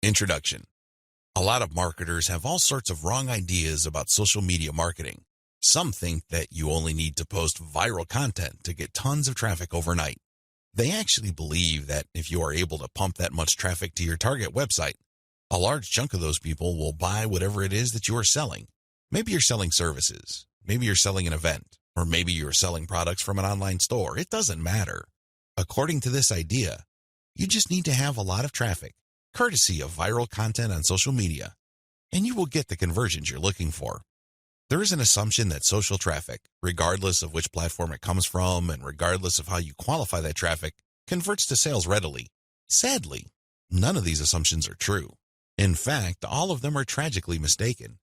Introduction. A lot of marketers have all sorts of wrong ideas about social media marketing. Some think that you only need to post viral content to get tons of traffic overnight. They actually believe that if you are able to pump that much traffic to your target website, a large chunk of those people will buy whatever it is that you are selling. Maybe you're selling services, maybe you're selling an event, or maybe you're selling products from an online store. It doesn't matter. According to this idea, you just need to have a lot of traffic, courtesy of viral content on social media, and you will get the conversions you're looking for. There is an assumption that social traffic, regardless of which platform it comes from and regardless of how you qualify that traffic, converts to sales readily. Sadly, none of these assumptions are true. In fact, all of them are tragically mistaken.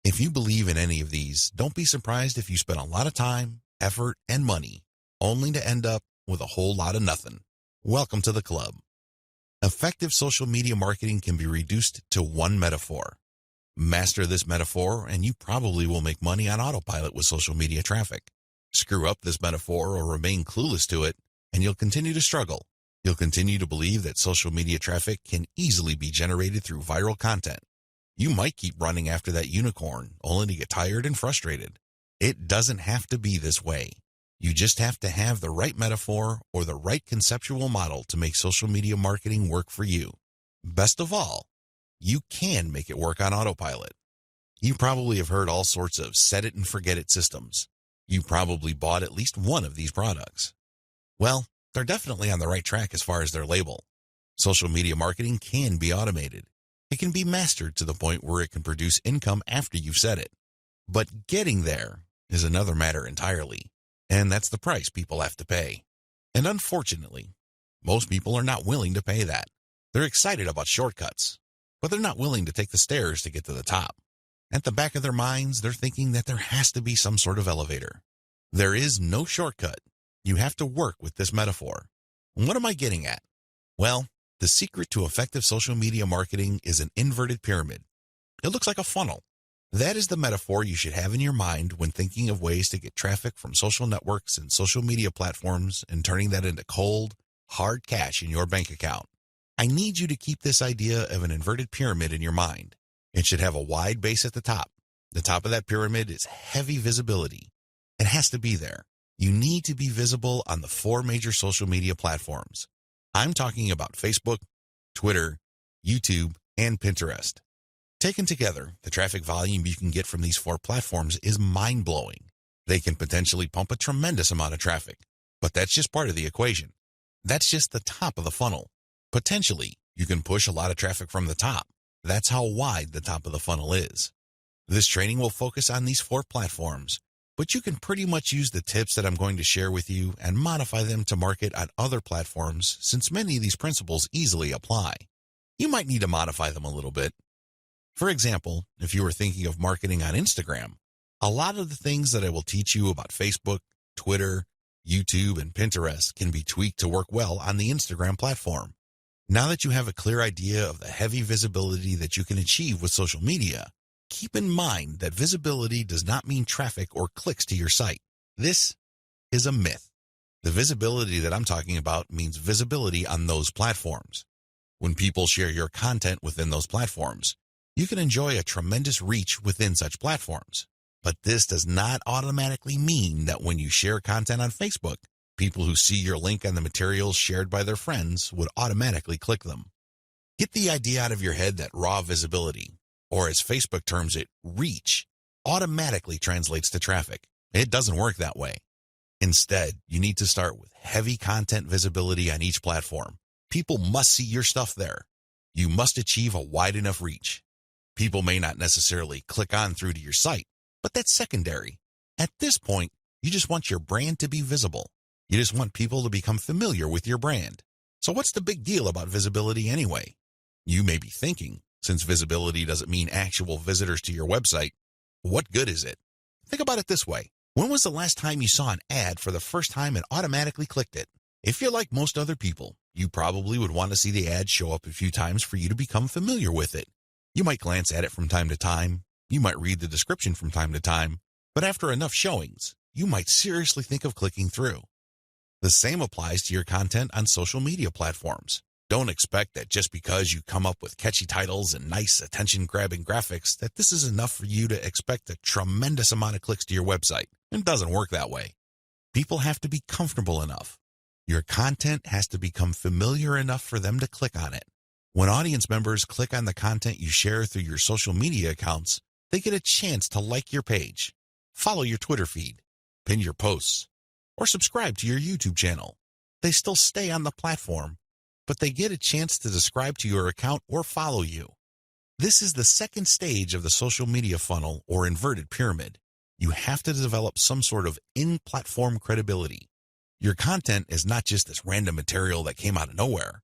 If you believe in any of these, don't be surprised if you spend a lot of time, effort, and money, only to end up with a whole lot of nothing. Welcome to the club. Effective social media marketing can be reduced to one metaphor. Master this metaphor, and you probably will make money on autopilot with social media traffic. Screw up this metaphor or remain clueless to it, and you'll continue to struggle. You'll continue to believe that social media traffic can easily be generated through viral content. You might keep running after that unicorn, only to get tired and frustrated. It doesn't have to be this way. You just have to have the right metaphor or the right conceptual model to make social media marketing work for you. Best of all, you can make it work on autopilot. You probably have heard all sorts of set it and forget it systems. You probably bought at least one of these products. Well, they're definitely on the right track as far as their label. Social media marketing can be automated. It can be mastered to the point where it can produce income after you've set it. But getting there is another matter entirely, and that's the price people have to pay. And unfortunately, most people are not willing to pay that. They're excited about shortcuts, but they're not willing to take the stairs to get to the top. At the back of their minds, they're thinking that there has to be some sort of elevator. There is no shortcut. You have to work with this metaphor. What am I getting at? Well, the secret to effective social media marketing is an inverted pyramid. It looks like a funnel. That is the metaphor you should have in your mind when thinking of ways to get traffic from social networks and social media platforms and turning that into cold, hard cash in your bank account. I need you to keep this idea of an inverted pyramid in your mind. It should have a wide base at the top. The top of that pyramid is heavy visibility. It has to be there. You need to be visible on the 4 major social media platforms. I'm talking about Facebook, Twitter, YouTube, and Pinterest. Taken together, the traffic volume you can get from these 4 platforms is mind-blowing. They can potentially pump a tremendous amount of traffic, but that's just part of the equation. That's just the top of the funnel. Potentially, you can push a lot of traffic from the top. That's how wide the top of the funnel is. This training will focus on these 4 platforms, but you can pretty much use the tips that I'm going to share with you and modify them to market on other platforms, since many of these principles easily apply. You might need to modify them a little bit. For example, if you were thinking of marketing on Instagram, a lot of the things that I will teach you about Facebook, Twitter, YouTube, and Pinterest can be tweaked to work well on the Instagram platform. Now that you have a clear idea of the heavy visibility that you can achieve with social media, keep in mind that visibility does not mean traffic or clicks to your site. This is a myth. The visibility that I'm talking about means visibility on those platforms. When people share your content within those platforms, you can enjoy a tremendous reach within such platforms. But this does not automatically mean that when you share content on Facebook, people who see your link on the materials shared by their friends would automatically click them. Get the idea out of your head that raw visibility, or as Facebook terms it, reach, automatically translates to traffic. It doesn't work that way. Instead, you need to start with heavy content visibility on each platform. People must see your stuff there. You must achieve a wide enough reach. People may not necessarily click on through to your site, but that's secondary. At this point, you just want your brand to be visible. You just want people to become familiar with your brand. So what's the big deal about visibility anyway? You may be thinking, since visibility doesn't mean actual visitors to your website, what good is it? Think about it this way. When was the last time you saw an ad for the first time and automatically clicked it? If you're like most other people, you probably would want to see the ad show up a few times for you to become familiar with it. You might glance at it from time to time. You might read the description from time to time. But after enough showings, you might seriously think of clicking through. The same applies to your content on social media platforms. Don't expect that just because you come up with catchy titles and nice attention-grabbing graphics that this is enough for you to expect a tremendous amount of clicks to your website. It doesn't work that way. People have to be comfortable enough. Your content has to become familiar enough for them to click on it. When audience members click on the content you share through your social media accounts, they get a chance to like your page, follow your Twitter feed, pin your posts, or subscribe to your YouTube channel. They still stay on the platform, but they get a chance to subscribe to your account or follow you. This is the second stage of the social media funnel or inverted pyramid. You have to develop some sort of in-platform credibility. Your content is not just this random material that came out of nowhere.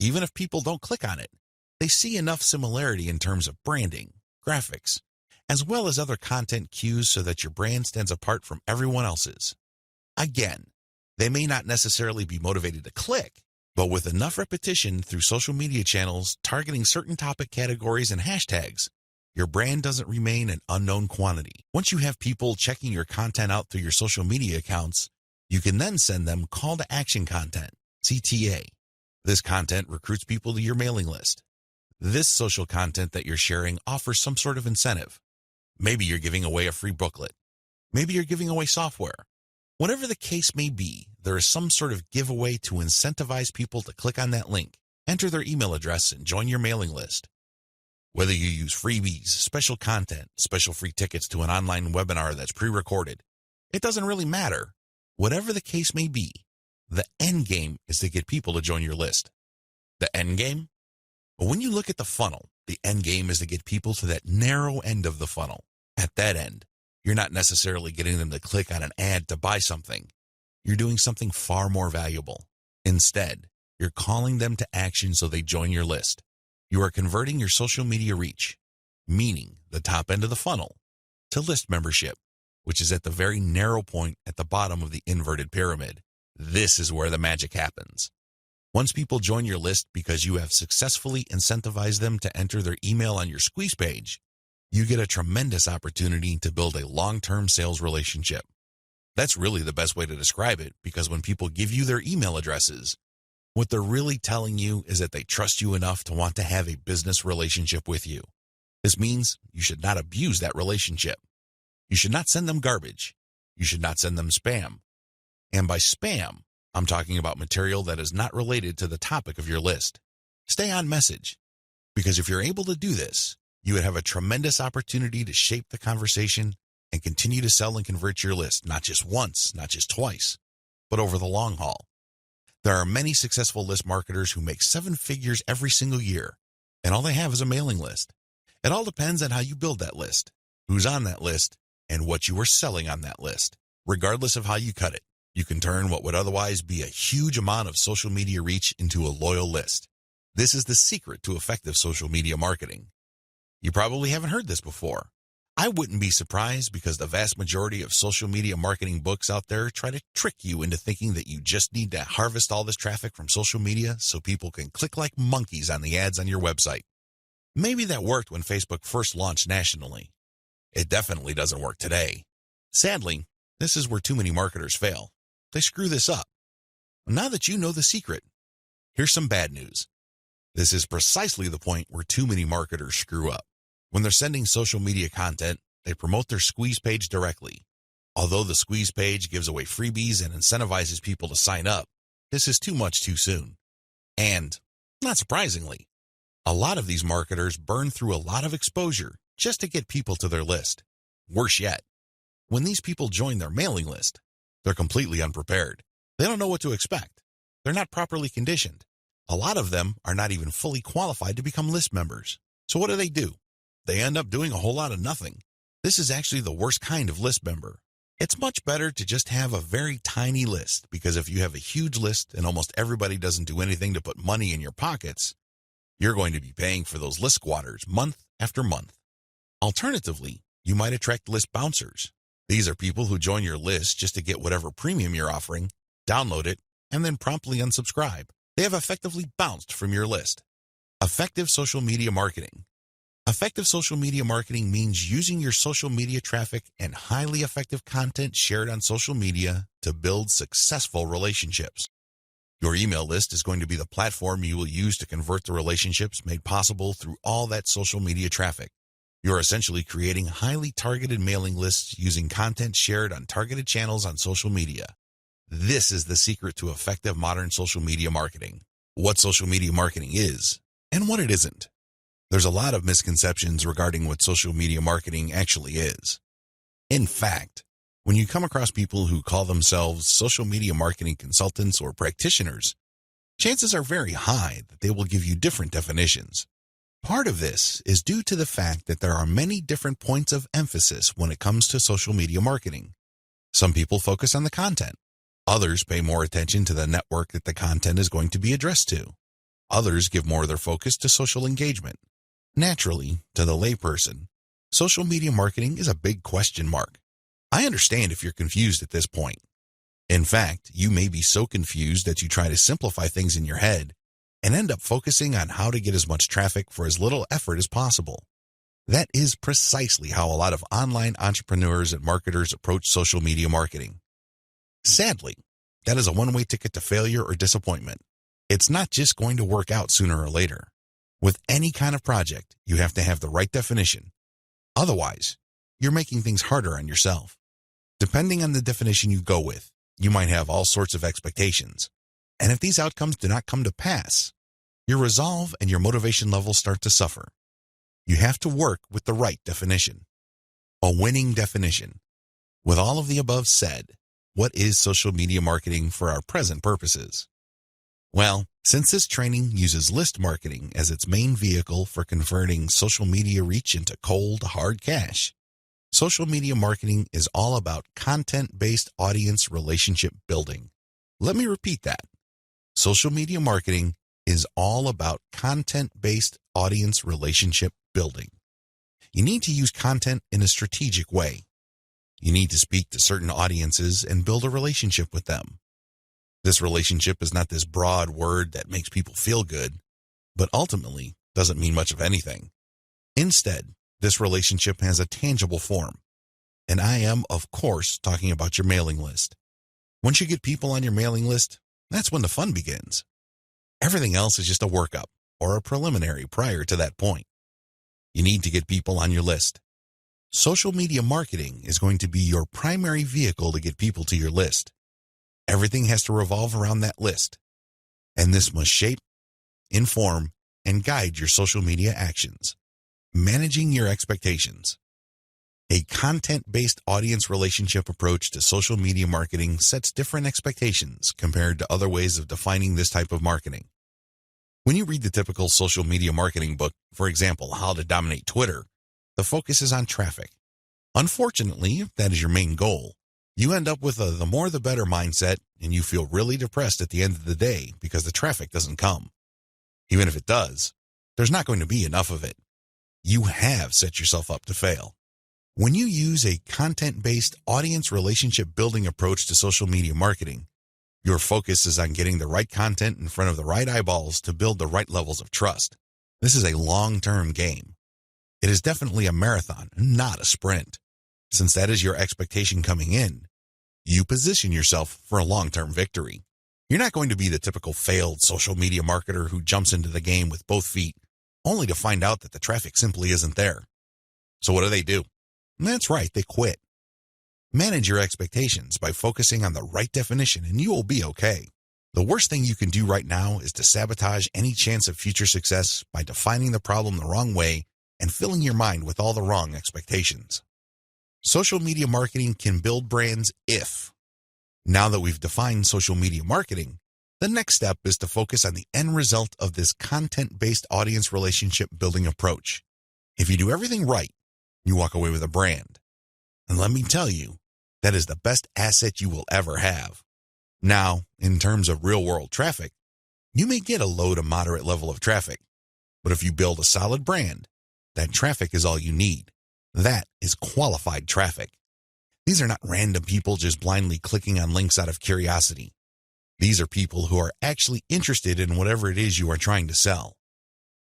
Even if people don't click on it, they see enough similarity in terms of branding, graphics, as well as other content cues so that your brand stands apart from everyone else's. Again, they may not necessarily be motivated to click, but with enough repetition through social media channels targeting certain topic categories and hashtags, your brand doesn't remain an unknown quantity. Once you have people checking your content out through your social media accounts, you can then send them call to action content, CTA. This content recruits people to your mailing list. This social content that you're sharing offers some sort of incentive. Maybe you're giving away a free booklet. Maybe you're giving away software. Whatever the case may be, there is some sort of giveaway to incentivize people to click on that link, enter their email address, and join your mailing list. Whether you use freebies, special content, special free tickets to an online webinar that's pre-recorded, it doesn't really matter. Whatever the case may be, the end game is to get people to join your list. The end game? But when you look at the funnel, the end game is to get people to that narrow end of the funnel. At that end, you're not necessarily getting them to click on an ad to buy something. You're doing something far more valuable. Instead, you're calling them to action so they join your list. You are converting your social media reach, meaning the top end of the funnel, to list membership, which is at the very narrow point at the bottom of the inverted pyramid. This is where the magic happens. Once people join your list because you have successfully incentivized them to enter their email on your squeeze page, you get a tremendous opportunity to build a long-term sales relationship. That's really the best way to describe it, because when people give you their email addresses, what they're really telling you is that they trust you enough to want to have a business relationship with you. This means you should not abuse that relationship. You should not send them garbage. You should not send them spam. And by spam, I'm talking about material that is not related to the topic of your list. Stay on message, because if you're able to do this, you would have a tremendous opportunity to shape the conversation and continue to sell and convert your list, not just once, not just twice, but over the long haul. There are many successful list marketers who make 7 figures every single year, and all they have is a mailing list. It all depends on how you build that list, who's on that list, and what you are selling on that list. Regardless of how you cut it, you can turn what would otherwise be a huge amount of social media reach into a loyal list. This is the secret to effective social media marketing. You probably haven't heard this before. I wouldn't be surprised, because the vast majority of social media marketing books out there try to trick you into thinking that you just need to harvest all this traffic from social media so people can click like monkeys on the ads on your website. Maybe that worked when Facebook first launched nationally. It definitely doesn't work today. Sadly, this is where too many marketers fail. They screw this up. Now that you know the secret, here's some bad news. This is precisely the point where too many marketers screw up. When they're sending social media content, they promote their squeeze page directly. Although the squeeze page gives away freebies and incentivizes people to sign up, this is too much too soon. And, not surprisingly, a lot of these marketers burn through a lot of exposure just to get people to their list. Worse yet, when these people join their mailing list, they're completely unprepared. They don't know what to expect. They're not properly conditioned. A lot of them are not even fully qualified to become list members. So what do? They end up doing a whole lot of nothing. This is actually the worst kind of list member. It's much better to just have a very tiny list, because if you have a huge list and almost everybody doesn't do anything to put money in your pockets, you're going to be paying for those list squatters month after month. Alternatively, you might attract list bouncers. These are people who join your list just to get whatever premium you're offering, download it, and then promptly unsubscribe. They have effectively bounced from your list. Effective social media marketing. Effective social media marketing means using your social media traffic and highly effective content shared on social media to build successful relationships. Your email list is going to be the platform you will use to convert the relationships made possible through all that social media traffic. You're essentially creating highly targeted mailing lists using content shared on targeted channels on social media. This is the secret to effective modern social media marketing. What social media marketing is and what it isn't. There's a lot of misconceptions regarding what social media marketing actually is. In fact, when you come across people who call themselves social media marketing consultants or practitioners, chances are very high that they will give you different definitions. Part of this is due to the fact that there are many different points of emphasis when it comes to social media marketing. Some people focus on the content. Others pay more attention to the network that the content is going to be addressed to. Others give more of their focus to social engagement. Naturally, to the layperson, social media marketing is a big question mark. I understand if you're confused at this point. In fact, you may be so confused that you try to simplify things in your head and end up focusing on how to get as much traffic for as little effort as possible. That is precisely how a lot of online entrepreneurs and marketers approach social media marketing. Sadly, that is a one-way ticket to failure or disappointment. It's not just going to work out sooner or later. With any kind of project, you have to have the right definition. Otherwise, you're making things harder on yourself. Depending on the definition you go with, you might have all sorts of expectations. And if these outcomes do not come to pass, your resolve and your motivation levels start to suffer. You have to work with the right definition. A winning definition. With all of the above said, what is social media marketing for our present purposes? Well, since this training uses list marketing as its main vehicle for converting social media reach into cold, hard cash, social media marketing is all about content-based audience relationship building. Let me repeat that. Social media marketing is all about content-based audience relationship building. You need to use content in a strategic way. You need to speak to certain audiences and build a relationship with them. This relationship is not this broad word that makes people feel good, but ultimately doesn't mean much of anything. Instead, this relationship has a tangible form. And I am, of course, talking about your mailing list. Once you get people on your mailing list, that's when the fun begins. Everything else is just a workup or a preliminary prior to that point. You need to get people on your list. Social media marketing is going to be your primary vehicle to get people to your list. Everything has to revolve around that list. And this must shape, inform, and guide your social media actions. Managing your expectations. A content-based audience relationship approach to social media marketing sets different expectations compared to other ways of defining this type of marketing. When you read the typical social media marketing book, for example, How to Dominate Twitter, the focus is on traffic. Unfortunately, if that is your main goal, you end up with a the more the better mindset and you feel really depressed at the end of the day because the traffic doesn't come. Even if it does, there's not going to be enough of it. You have set yourself up to fail. When you use a content-based audience relationship building approach to social media marketing, your focus is on getting the right content in front of the right eyeballs to build the right levels of trust. This is a long-term game. It is definitely a marathon, not a sprint. Since that is your expectation coming in, you position yourself for a long-term victory. You're not going to be the typical failed social media marketer who jumps into the game with both feet, only to find out that the traffic simply isn't there. So what do? That's right, they quit. Manage your expectations by focusing on the right definition and you will be okay. The worst thing you can do right now is to sabotage any chance of future success by defining the problem the wrong way and filling your mind with all the wrong expectations. Social media marketing can build brands if. Now that we've defined social media marketing, the next step is to focus on the end result of this content-based audience relationship building approach. If you do everything right, you walk away with a brand. And let me tell you, that is the best asset you will ever have. Now, in terms of real-world traffic, you may get a low to moderate level of traffic. But if you build a solid brand, that traffic is all you need. That is qualified traffic. These are not random people just blindly clicking on links out of curiosity. These are people who are actually interested in whatever it is you are trying to sell.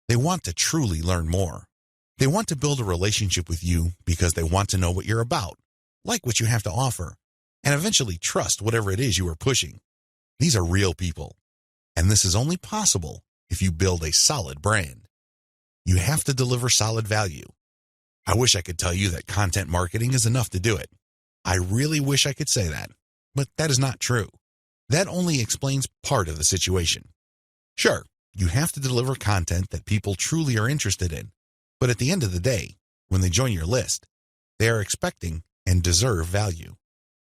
They want to truly learn more. They want to build a relationship with you because they want to know what you're about, like what you have to offer, and eventually trust whatever it is you are pushing. These are real people. And this is only possible if you build a solid brand. You have to deliver solid value. I wish I could tell you that content marketing is enough to do it. I really wish I could say that, but that is not true. That only explains part of the situation. Sure, you have to deliver content that people truly are interested in, but at the end of the day, when they join your list, they are expecting and deserve value.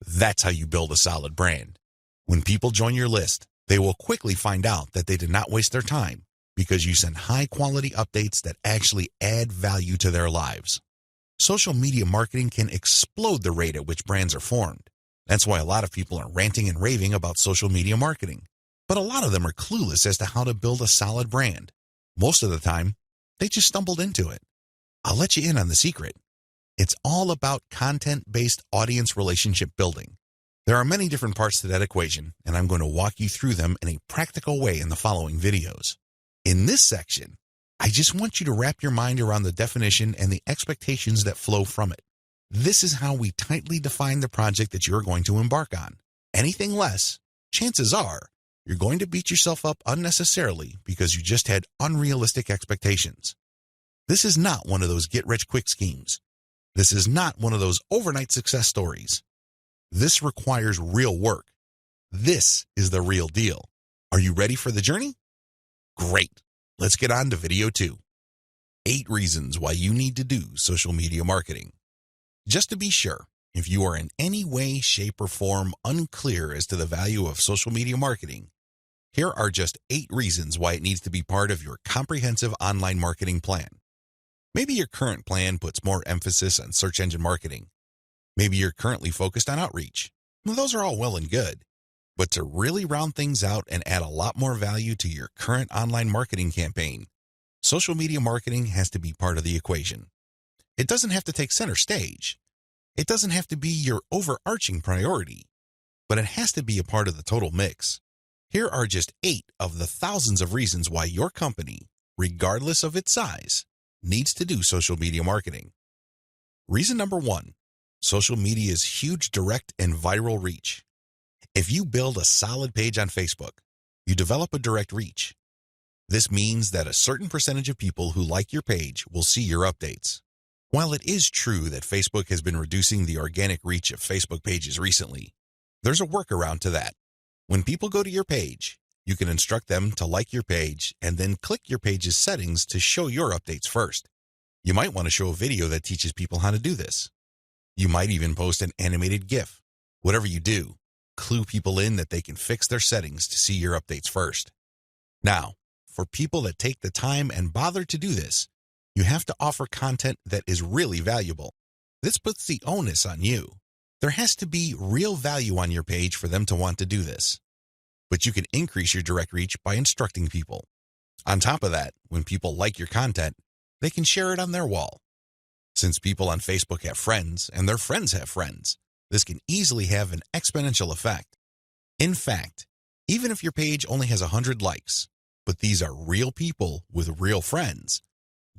That's how you build a solid brand. When people join your list, they will quickly find out that they did not waste their time because you send high-quality updates that actually add value to their lives. Social media marketing can explode the rate at which brands are formed. That's why a lot of people are ranting and raving about social media marketing. But a lot of them are clueless as to how to build a solid brand. Most of the time, they just stumbled into it. I'll let you in on the secret. It's all about content-based audience relationship building. There are many different parts to that equation, and I'm going to walk you through them in a practical way in the following videos. In this section, I just want you to wrap your mind around the definition and the expectations that flow from it. This is how we tightly define the project that you're going to embark on. Anything less, chances are, you're going to beat yourself up unnecessarily because you just had unrealistic expectations. This is not one of those get-rich-quick schemes. This is not one of those overnight success stories. This requires real work. This is the real deal. Are you ready for the journey? Great. Let's get on to video 2. 8 reasons why you need to do social media marketing. Just to be sure, if you are in any way, shape, or form unclear as to the value of social media marketing, here are just 8 reasons why it needs to be part of your comprehensive online marketing plan. Maybe your current plan puts more emphasis on search engine marketing. Maybe you're currently focused on outreach. Well, those are all well and good. But to really round things out and add a lot more value to your current online marketing campaign, social media marketing has to be part of the equation. It doesn't have to take center stage. It doesn't have to be your overarching priority, but it has to be a part of the total mix. Here are just 8 of the thousands of reasons why your company, regardless of its size, needs to do social media marketing. Reason number 1, social media's huge direct and viral reach. If you build a solid page on Facebook, you develop a direct reach. This means that a certain percentage of people who like your page will see your updates. While it is true that Facebook has been reducing the organic reach of Facebook pages recently, there's a workaround to that. When people go to your page, you can instruct them to like your page and then click your page's settings to show your updates first. You might want to show a video that teaches people how to do this. You might even post an animated GIF. Whatever you do, clue people in that they can fix their settings to see your updates first. Now, for people that take the time and bother to do this, you have to offer content that is really valuable. This puts the onus on you. There has to be real value on your page for them to want to do this. But you can increase your direct reach by instructing people. On top of that, when people like your content, they can share it on their wall. Since people on Facebook have friends and their friends have friends, this can easily have an exponential effect. In fact, even if your page only has 100 likes, but these are real people with real friends,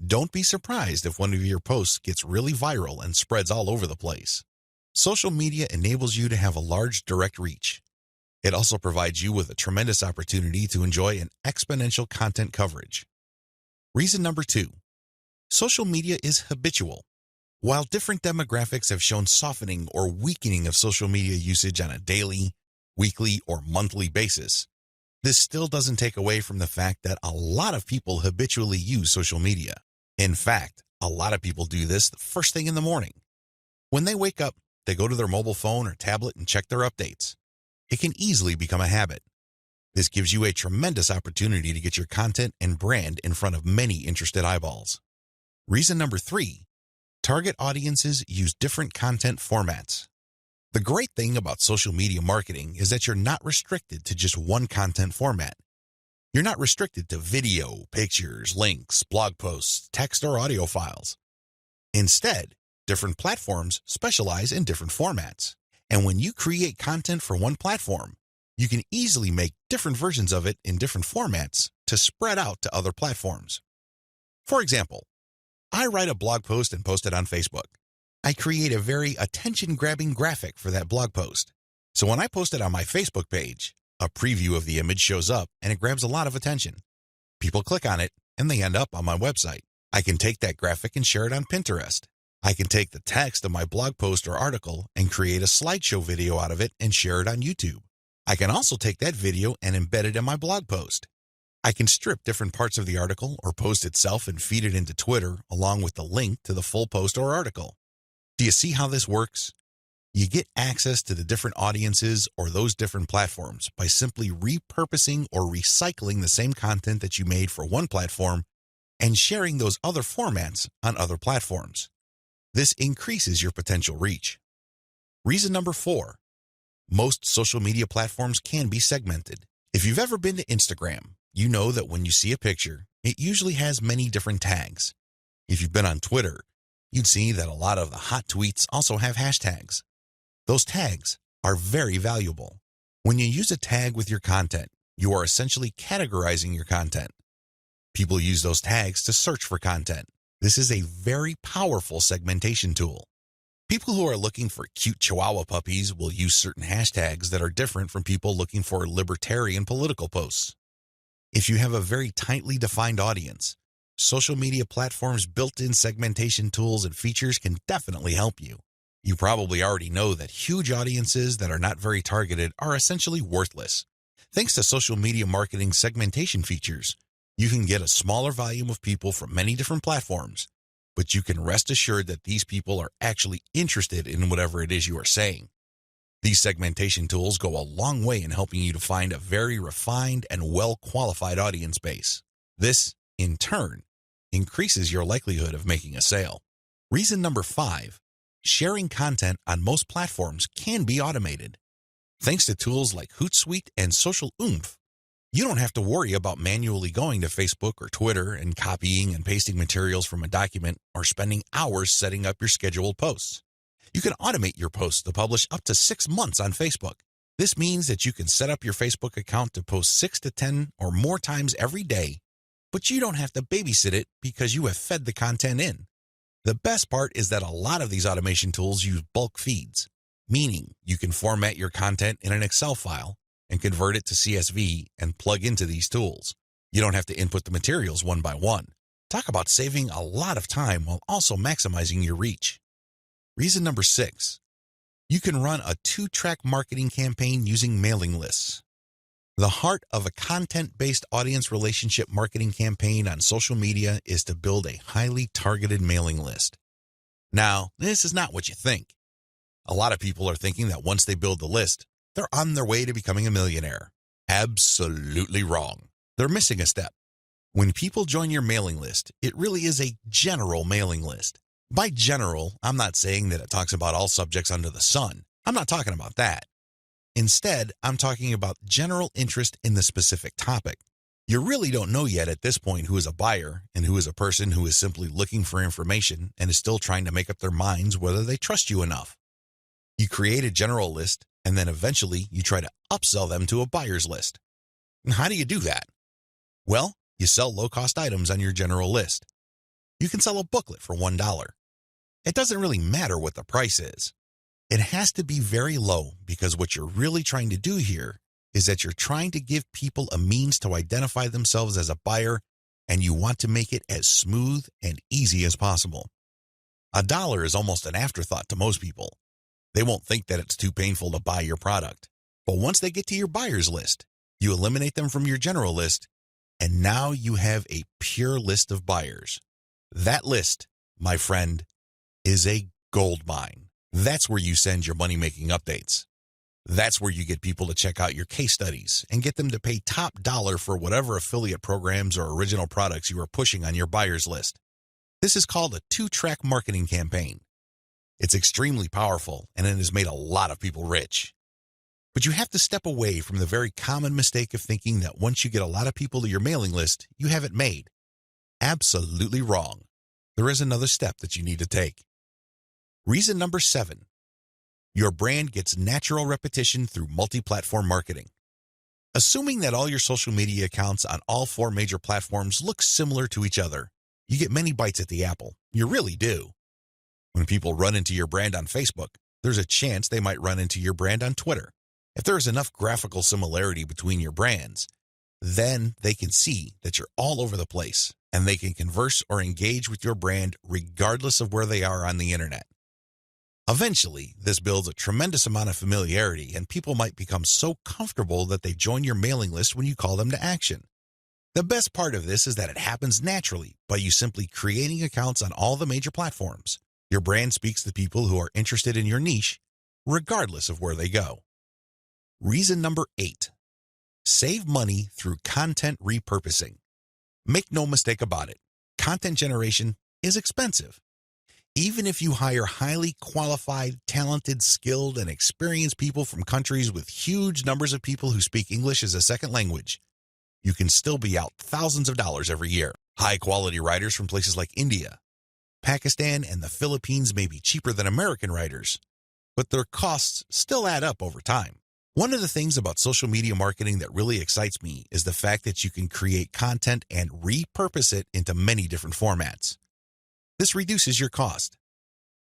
don't be surprised if one of your posts gets really viral and spreads all over the place. Social media enables you to have a large direct reach. It also provides you with a tremendous opportunity to enjoy an exponential content coverage. Reason number 2, social media is habitual. While different demographics have shown softening or weakening of social media usage on a daily, weekly, or monthly basis, this still doesn't take away from the fact that a lot of people habitually use social media. In fact, a lot of people do this the first thing in the morning. When they wake up, they go to their mobile phone or tablet and check their updates. It can easily become a habit. This gives you a tremendous opportunity to get your content and brand in front of many interested eyeballs. Reason number 3, target audiences use different content formats. The great thing about social media marketing is that you're not restricted to just one content format. You're not restricted to video, pictures, links, blog posts, text, or audio files. Instead, different platforms specialize in different formats. And when you create content for one platform, you can easily make different versions of it in different formats to spread out to other platforms. For example, I write a blog post and post it on Facebook. I create a very attention-grabbing graphic for that blog post. So when I post it on my Facebook page, A preview of the image shows up and it grabs a lot of attention. People click on it and they end up on my website. I can take that graphic and share it on Pinterest. I can take the text of my blog post or article and create a slideshow video out of it and share it on YouTube. I can also take that video and embed it in my blog post. I can strip different parts of the article or post itself and feed it into Twitter along with the link to the full post or article. Do you see how this works? You get access to the different audiences or those different platforms by simply repurposing or recycling the same content that you made for one platform and sharing those other formats on other platforms. This increases your potential reach. Reason number 4, most social media platforms can be segmented. If you've ever been to Instagram, you know that when you see a picture, it usually has many different tags. If you've been on Twitter, you'd see that a lot of the hot tweets also have hashtags. Those tags are very valuable. When you use a tag with your content, you are essentially categorizing your content. People use those tags to search for content. This is a very powerful segmentation tool. People who are looking for cute Chihuahua puppies will use certain hashtags that are different from people looking for libertarian political posts. If you have a very tightly defined audience, social media platforms' built-in segmentation tools and features can definitely help you. You probably already know that huge audiences that are not very targeted are essentially worthless. Thanks to social media marketing segmentation features, you can get a smaller volume of people from many different platforms, but you can rest assured that these people are actually interested in whatever it is you are saying. These segmentation tools go a long way in helping you to find a very refined and well-qualified audience base. This, in turn, increases your likelihood of making a sale. Reason number 5, sharing content on most platforms can be automated. Thanks to tools like Hootsuite and Social Oomph, you don't have to worry about manually going to Facebook or Twitter and copying and pasting materials from a document or spending hours setting up your scheduled posts. You can automate your posts to publish up to 6 months on Facebook. This means that you can set up your Facebook account to post 6 to 10 or more times every day, but you don't have to babysit it because you have fed the content in. The best part is that a lot of these automation tools use bulk feeds, meaning you can format your content in an Excel file and convert it to CSV and plug into these tools. You don't have to input the materials one by one. Talk about saving a lot of time while also maximizing your reach. Reason number 6, you can run a 2-track marketing campaign using mailing lists. The heart of a content-based audience relationship marketing campaign on social media is to build a highly targeted mailing list. Now, this is not what you think. A lot of people are thinking that once they build the list, they're on their way to becoming a millionaire. Absolutely wrong. They're missing a step. When people join your mailing list, it really is a general mailing list. By general, I'm not saying that it talks about all subjects under the sun. I'm not talking about that. Instead, I'm talking about general interest in the specific topic. You really don't know yet at this point who is a buyer and who is a person who is simply looking for information and is still trying to make up their minds whether they trust you enough. You create a general list, and then eventually you try to upsell them to a buyer's list. And how do you do that? Well, you sell low-cost items on your general list. You can sell a booklet for $1. It doesn't really matter what the price is. It has to be very low because what you're really trying to do here is that you're trying to give people a means to identify themselves as a buyer, and you want to make it as smooth and easy as possible. $1 is almost an afterthought to most people. They won't think that it's too painful to buy your product. But once they get to your buyer's list, you eliminate them from your general list, and now you have a pure list of buyers. That list, my friend, is a gold mine. That's where you send your money-making updates. That's where you get people to check out your case studies and get them to pay top dollar for whatever affiliate programs or original products you are pushing on your buyer's list. This is called a 2-track marketing campaign. It's extremely powerful, and it has made a lot of people rich. But you have to step away from the very common mistake of thinking that once you get a lot of people to your mailing list, you have it made. Absolutely wrong. There is another step that you need to take. Reason number 7, your brand gets natural repetition through multi-platform marketing. Assuming that all your social media accounts on all 4 major platforms look similar to each other, you get many bites at the apple. You really do. When people run into your brand on Facebook, there's a chance they might run into your brand on Twitter. If there is enough graphical similarity between your brands, then they can see that you're all over the place and they can converse or engage with your brand regardless of where they are on the internet. Eventually, this builds a tremendous amount of familiarity and people might become so comfortable that they join your mailing list when you call them to action. The best part of this is that it happens naturally by you simply creating accounts on all the major platforms. Your brand speaks to people who are interested in your niche, regardless of where they go. Reason number 8. Save money through content repurposing. Make no mistake about it, content generation is expensive. Even if you hire highly qualified, talented, skilled, and experienced people from countries with huge numbers of people who speak English as a second language, you can still be out thousands of dollars every year. High-quality writers from places like India, Pakistan, and the Philippines may be cheaper than American writers, but their costs still add up over time. One of the things about social media marketing that really excites me is the fact that you can create content and repurpose it into many different formats. This reduces your cost.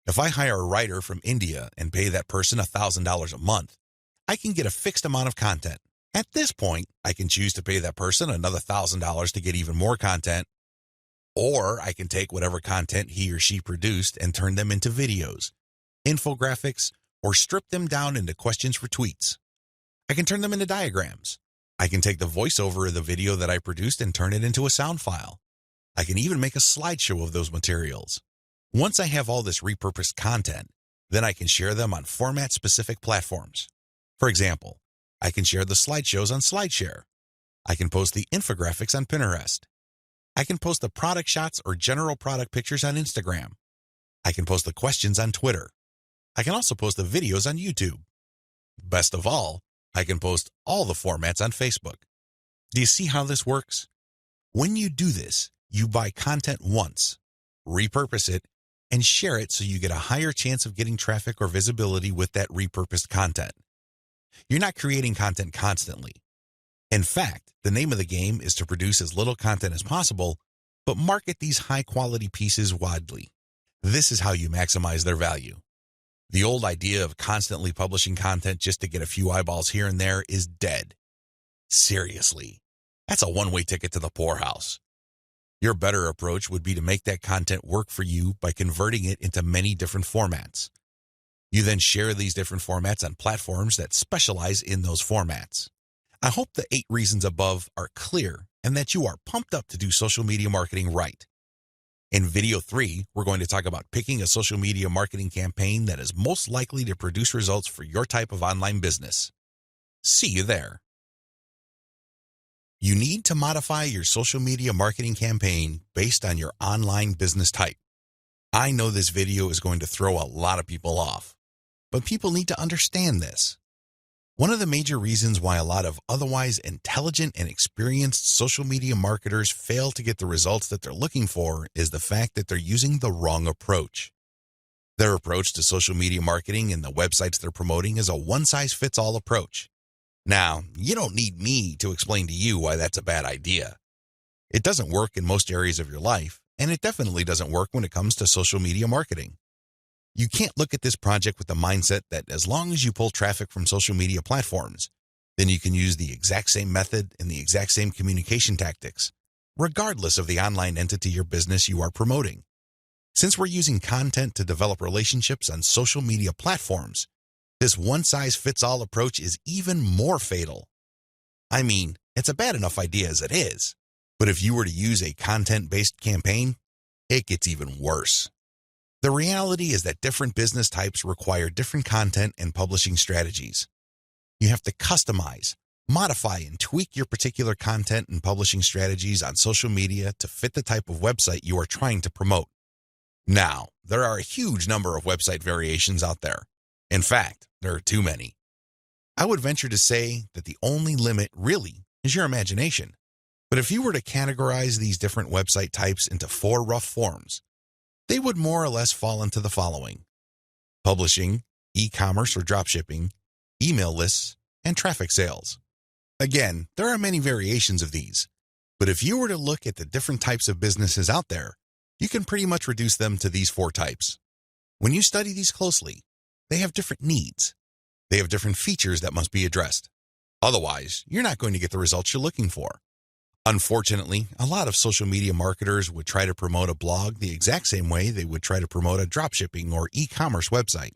If I hire a writer from India and pay that person $1,000 a month, I can get a fixed amount of content. At this point, I can choose to pay that person another $1,000 to get even more content, or I can take whatever content he or she produced and turn them into videos, infographics, or strip them down into questions for tweets. I can turn them into diagrams. I can take the voiceover of the video that I produced and turn it into a sound file. I can even make a slideshow of those materials. Once I have all this repurposed content, then I can share them on format-specific platforms. For example, I can share the slideshows on SlideShare. I can post the infographics on Pinterest. I can post the product shots or general product pictures on Instagram. I can post the questions on Twitter. I can also post the videos on YouTube. Best of all, I can post all the formats on Facebook. Do you see how this works? When you do this, you buy content once, repurpose it, and share it so you get a higher chance of getting traffic or visibility with that repurposed content. You're not creating content constantly. In fact, the name of the game is to produce as little content as possible, but market these high-quality pieces widely. This is how you maximize their value. The old idea of constantly publishing content just to get a few eyeballs here and there is dead. Seriously, that's a one-way ticket to the poorhouse. Your better approach would be to make that content work for you by converting it into many different formats. You then share these different formats on platforms that specialize in those formats. I hope the 8 reasons above are clear and that you are pumped up to do social media marketing right. In video 3, we're going to talk about picking a social media marketing campaign that is most likely to produce results for your type of online business. See you there. You need to modify your social media marketing campaign based on your online business type. I know this video is going to throw a lot of people off, but people need to understand this. One of the major reasons why a lot of otherwise intelligent and experienced social media marketers fail to get the results that they're looking for is the fact that they're using the wrong approach. Their approach to social media marketing and the websites they're promoting is a one-size-fits-all approach. Now, you don't need me to explain to you why that's a bad idea. It doesn't work in most areas of your life, and it definitely doesn't work when it comes to social media marketing. You can't look at this project with the mindset that as long as you pull traffic from social media platforms, then you can use the exact same method and the exact same communication tactics, regardless of the online entity or business you are promoting. Since we're using content to develop relationships on social media platforms, this one-size-fits-all approach is even more fatal. I mean, it's a bad enough idea as it is, but if you were to use a content-based campaign, it gets even worse. The reality is that different business types require different content and publishing strategies. You have to customize, modify, and tweak your particular content and publishing strategies on social media to fit the type of website you are trying to promote. Now, there are a huge number of website variations out there. In fact, there are too many. I would venture to say that the only limit really is your imagination. But if you were to categorize these different website types into 4 rough forms, they would more or less fall into the following: publishing, e-commerce or dropshipping, email lists, and traffic sales. Again, there are many variations of these, but if you were to look at the different types of businesses out there, you can pretty much reduce them to these 4 types. When you study these closely, they have different needs. They have different features that must be addressed. Otherwise, you're not going to get the results you're looking for. Unfortunately, a lot of social media marketers would try to promote a blog the exact same way they would try to promote a dropshipping or e-commerce website.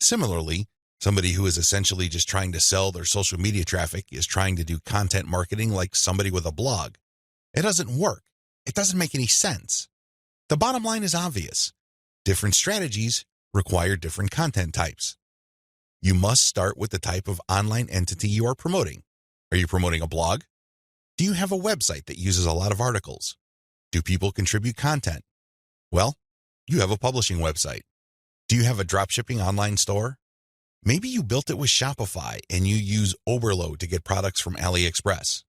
Similarly, somebody who is essentially just trying to sell their social media traffic is trying to do content marketing like somebody with a blog. It doesn't work. It doesn't make any sense. The bottom line is obvious. Different strategies require different content types. You must start with the type of online entity you are promoting. Are you promoting a blog? Do you have a website that uses a lot of articles? Do people contribute content? Well, you have a publishing website. Do you have a dropshipping online store? Maybe you built it with Shopify and you use Oberlo to get products from AliExpress.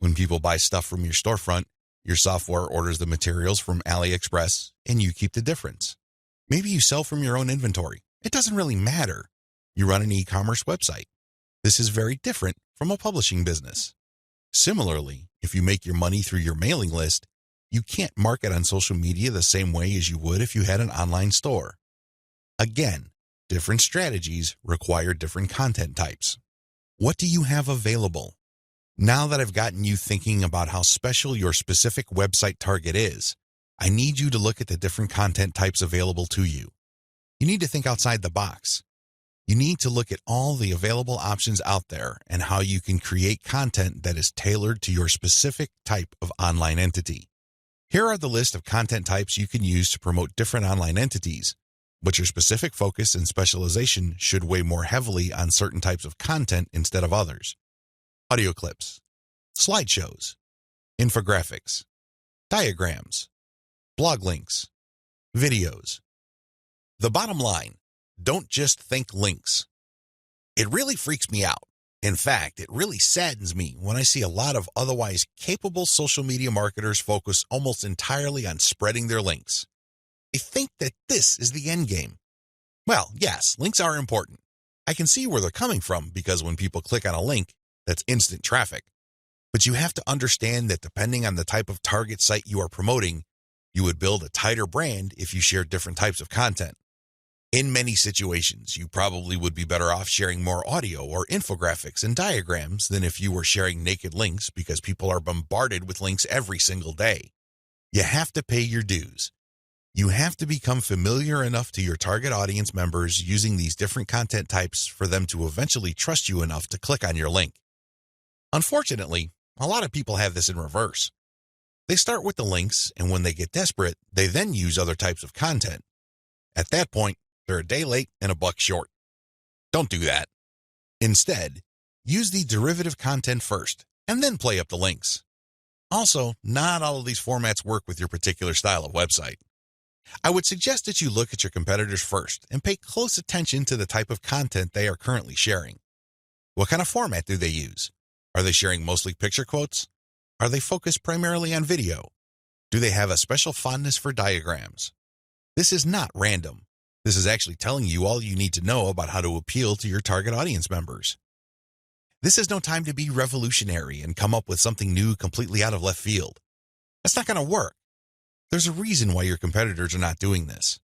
When people buy stuff from your storefront, your software orders the materials from AliExpress and you keep the difference. Maybe you sell from your own inventory. It doesn't really matter. You run an e-commerce website. This is very different from a publishing business. Similarly, if you make your money through your mailing list, you can't market on social media the same way as you would if you had an online store. Again, different strategies require different content types. What do you have available? Now that I've gotten you thinking about how special your specific website target is, I need you to look at the different content types available to you. You need to think outside the box. You need to look at all the available options out there and how you can create content that is tailored to your specific type of online entity. Here are the list of content types you can use to promote different online entities, but your specific focus and specialization should weigh more heavily on certain types of content instead of others. Audio clips, slideshows, infographics, diagrams, blog links, videos. The bottom line, don't just think links. It really freaks me out. In fact, it really saddens me when I see a lot of otherwise capable social media marketers focus almost entirely on spreading their links. They think that this is the end game. Well, yes, links are important. I can see where they're coming from because when people click on a link, that's instant traffic. But you have to understand that depending on the type of target site you are promoting, you would build a tighter brand if you share different types of content. In many situations, you probably would be better off sharing more audio or infographics and diagrams than if you were sharing naked links because people are bombarded with links every single day. You have to pay your dues. You have to become familiar enough to your target audience members using these different content types for them to eventually trust you enough to click on your link. Unfortunately, a lot of people have this in reverse. They start with the links, and when they get desperate, they then use other types of content. At that point, they're a day late and a buck short. Don't do that. Instead, use the derivative content first, and then play up the links. Also, not all of these formats work with your particular style of website. I would suggest that you look at your competitors first and pay close attention to the type of content they are currently sharing. What kind of format do they use? Are they sharing mostly picture quotes? Are they focused primarily on video? Do they have a special fondness for diagrams? This is not random. This is actually telling you all you need to know about how to appeal to your target audience members. This is no time to be revolutionary and come up with something new completely out of left field. That's not going to work. There's a reason why your competitors are not doing this.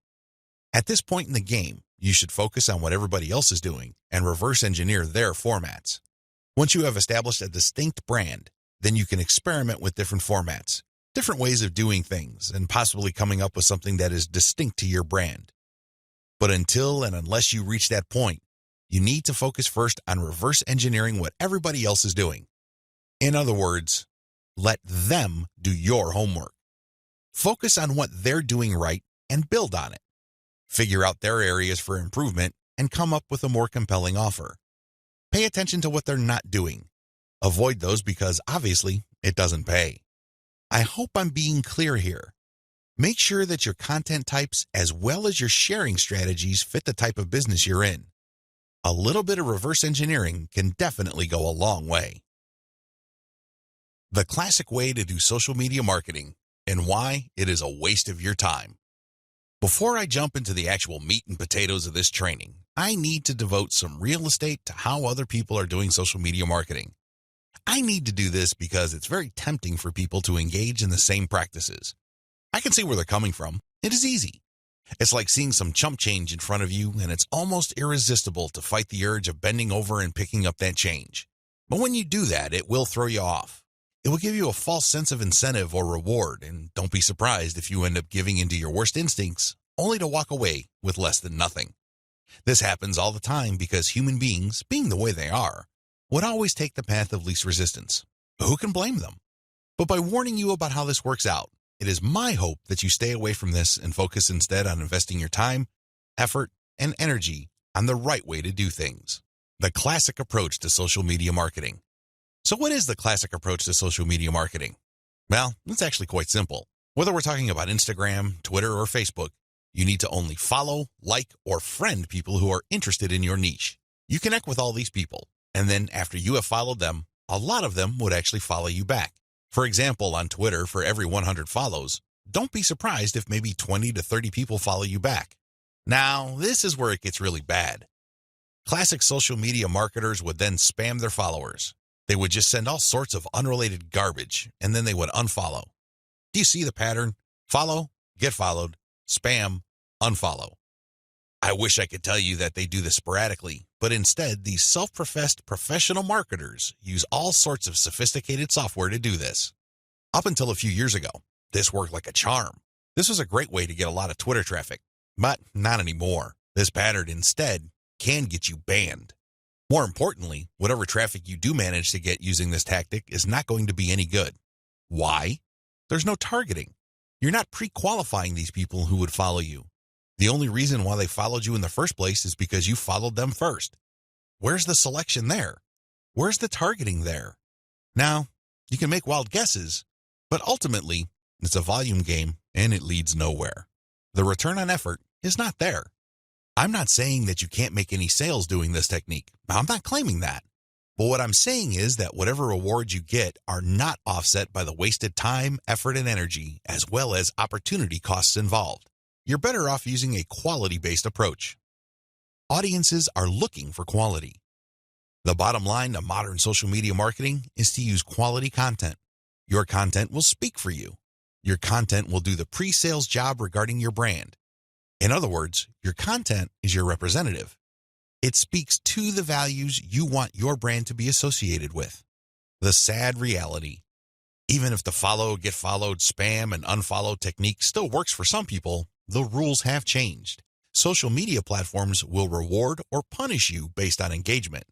At this point in the game, you should focus on what everybody else is doing and reverse engineer their formats. Once you have established a distinct brand, then you can experiment with different formats, different ways of doing things, and possibly coming up with something that is distinct to your brand. But until and unless you reach that point, you need to focus first on reverse engineering what everybody else is doing. In other words, let them do your homework. Focus on what they're doing right and build on it. Figure out their areas for improvement and come up with a more compelling offer. Pay attention to what they're not doing. Avoid those because obviously it doesn't pay. I hope I'm being clear here. Make sure that your content types as well as your sharing strategies fit the type of business you're in. A little bit of reverse engineering can definitely go a long way. The classic way to do social media marketing and why it is a waste of your time. Before I jump into the actual meat and potatoes of this training, I need to devote some real estate to how other people are doing social media marketing. I need to do this because it's very tempting for people to engage in the same practices. I can see where they're coming from. It is easy. It's like seeing some chump change in front of you, and it's almost irresistible to fight the urge of bending over and picking up that change. But when you do that, it will throw you off. It will give you a false sense of incentive or reward, and don't be surprised if you end up giving into your worst instincts, only to walk away with less than nothing. This happens all the time because human beings, being the way they are, would always take the path of least resistance. Who can blame them? But by warning you about how this works out, it is my hope that you stay away from this and focus instead on investing your time, effort, and energy on the right way to do things. The classic approach to social media marketing. So what is the classic approach to social media marketing? Well, it's actually quite simple. Whether we're talking about Instagram, Twitter, or Facebook, you need to only follow, like, or friend people who are interested in your niche. You connect with all these people, and then after you have followed them, a lot of them would actually follow you back. For example, on Twitter, for every 100 follows, don't be surprised if maybe 20 to 30 people follow you back. Now, this is where it gets really bad. Classic social media marketers would then spam their followers. They would just send all sorts of unrelated garbage, and then they would unfollow. Do you see the pattern? Follow, get followed, spam, unfollow. I wish I could tell you that they do this sporadically, but instead, these self-professed professional marketers use all sorts of sophisticated software to do this. Up until a few years ago, this worked like a charm. This was a great way to get a lot of Twitter traffic, but not anymore. This pattern instead can get you banned. More importantly, whatever traffic you do manage to get using this tactic is not going to be any good. Why? There's no targeting. You're not pre-qualifying these people who would follow you. The only reason why they followed you in the first place is because you followed them first. Where's the selection there? Where's the targeting there? Now, you can make wild guesses, but ultimately, it's a volume game and it leads nowhere. The return on effort is not there. I'm not saying that you can't make any sales doing this technique. I'm not claiming that. But what I'm saying is that whatever rewards you get are not offset by the wasted time, effort, and energy, as well as opportunity costs involved. You're better off using a quality-based approach. Audiences are looking for quality. The bottom line to modern social media marketing is to use quality content. Your content will speak for you. Your content will do the pre-sales job regarding your brand. In other words, your content is your representative. It speaks to the values you want your brand to be associated with. The sad reality: even if the follow, get followed, spam, and unfollow technique still works for some people, the rules have changed. Social media platforms will reward or punish you based on engagement.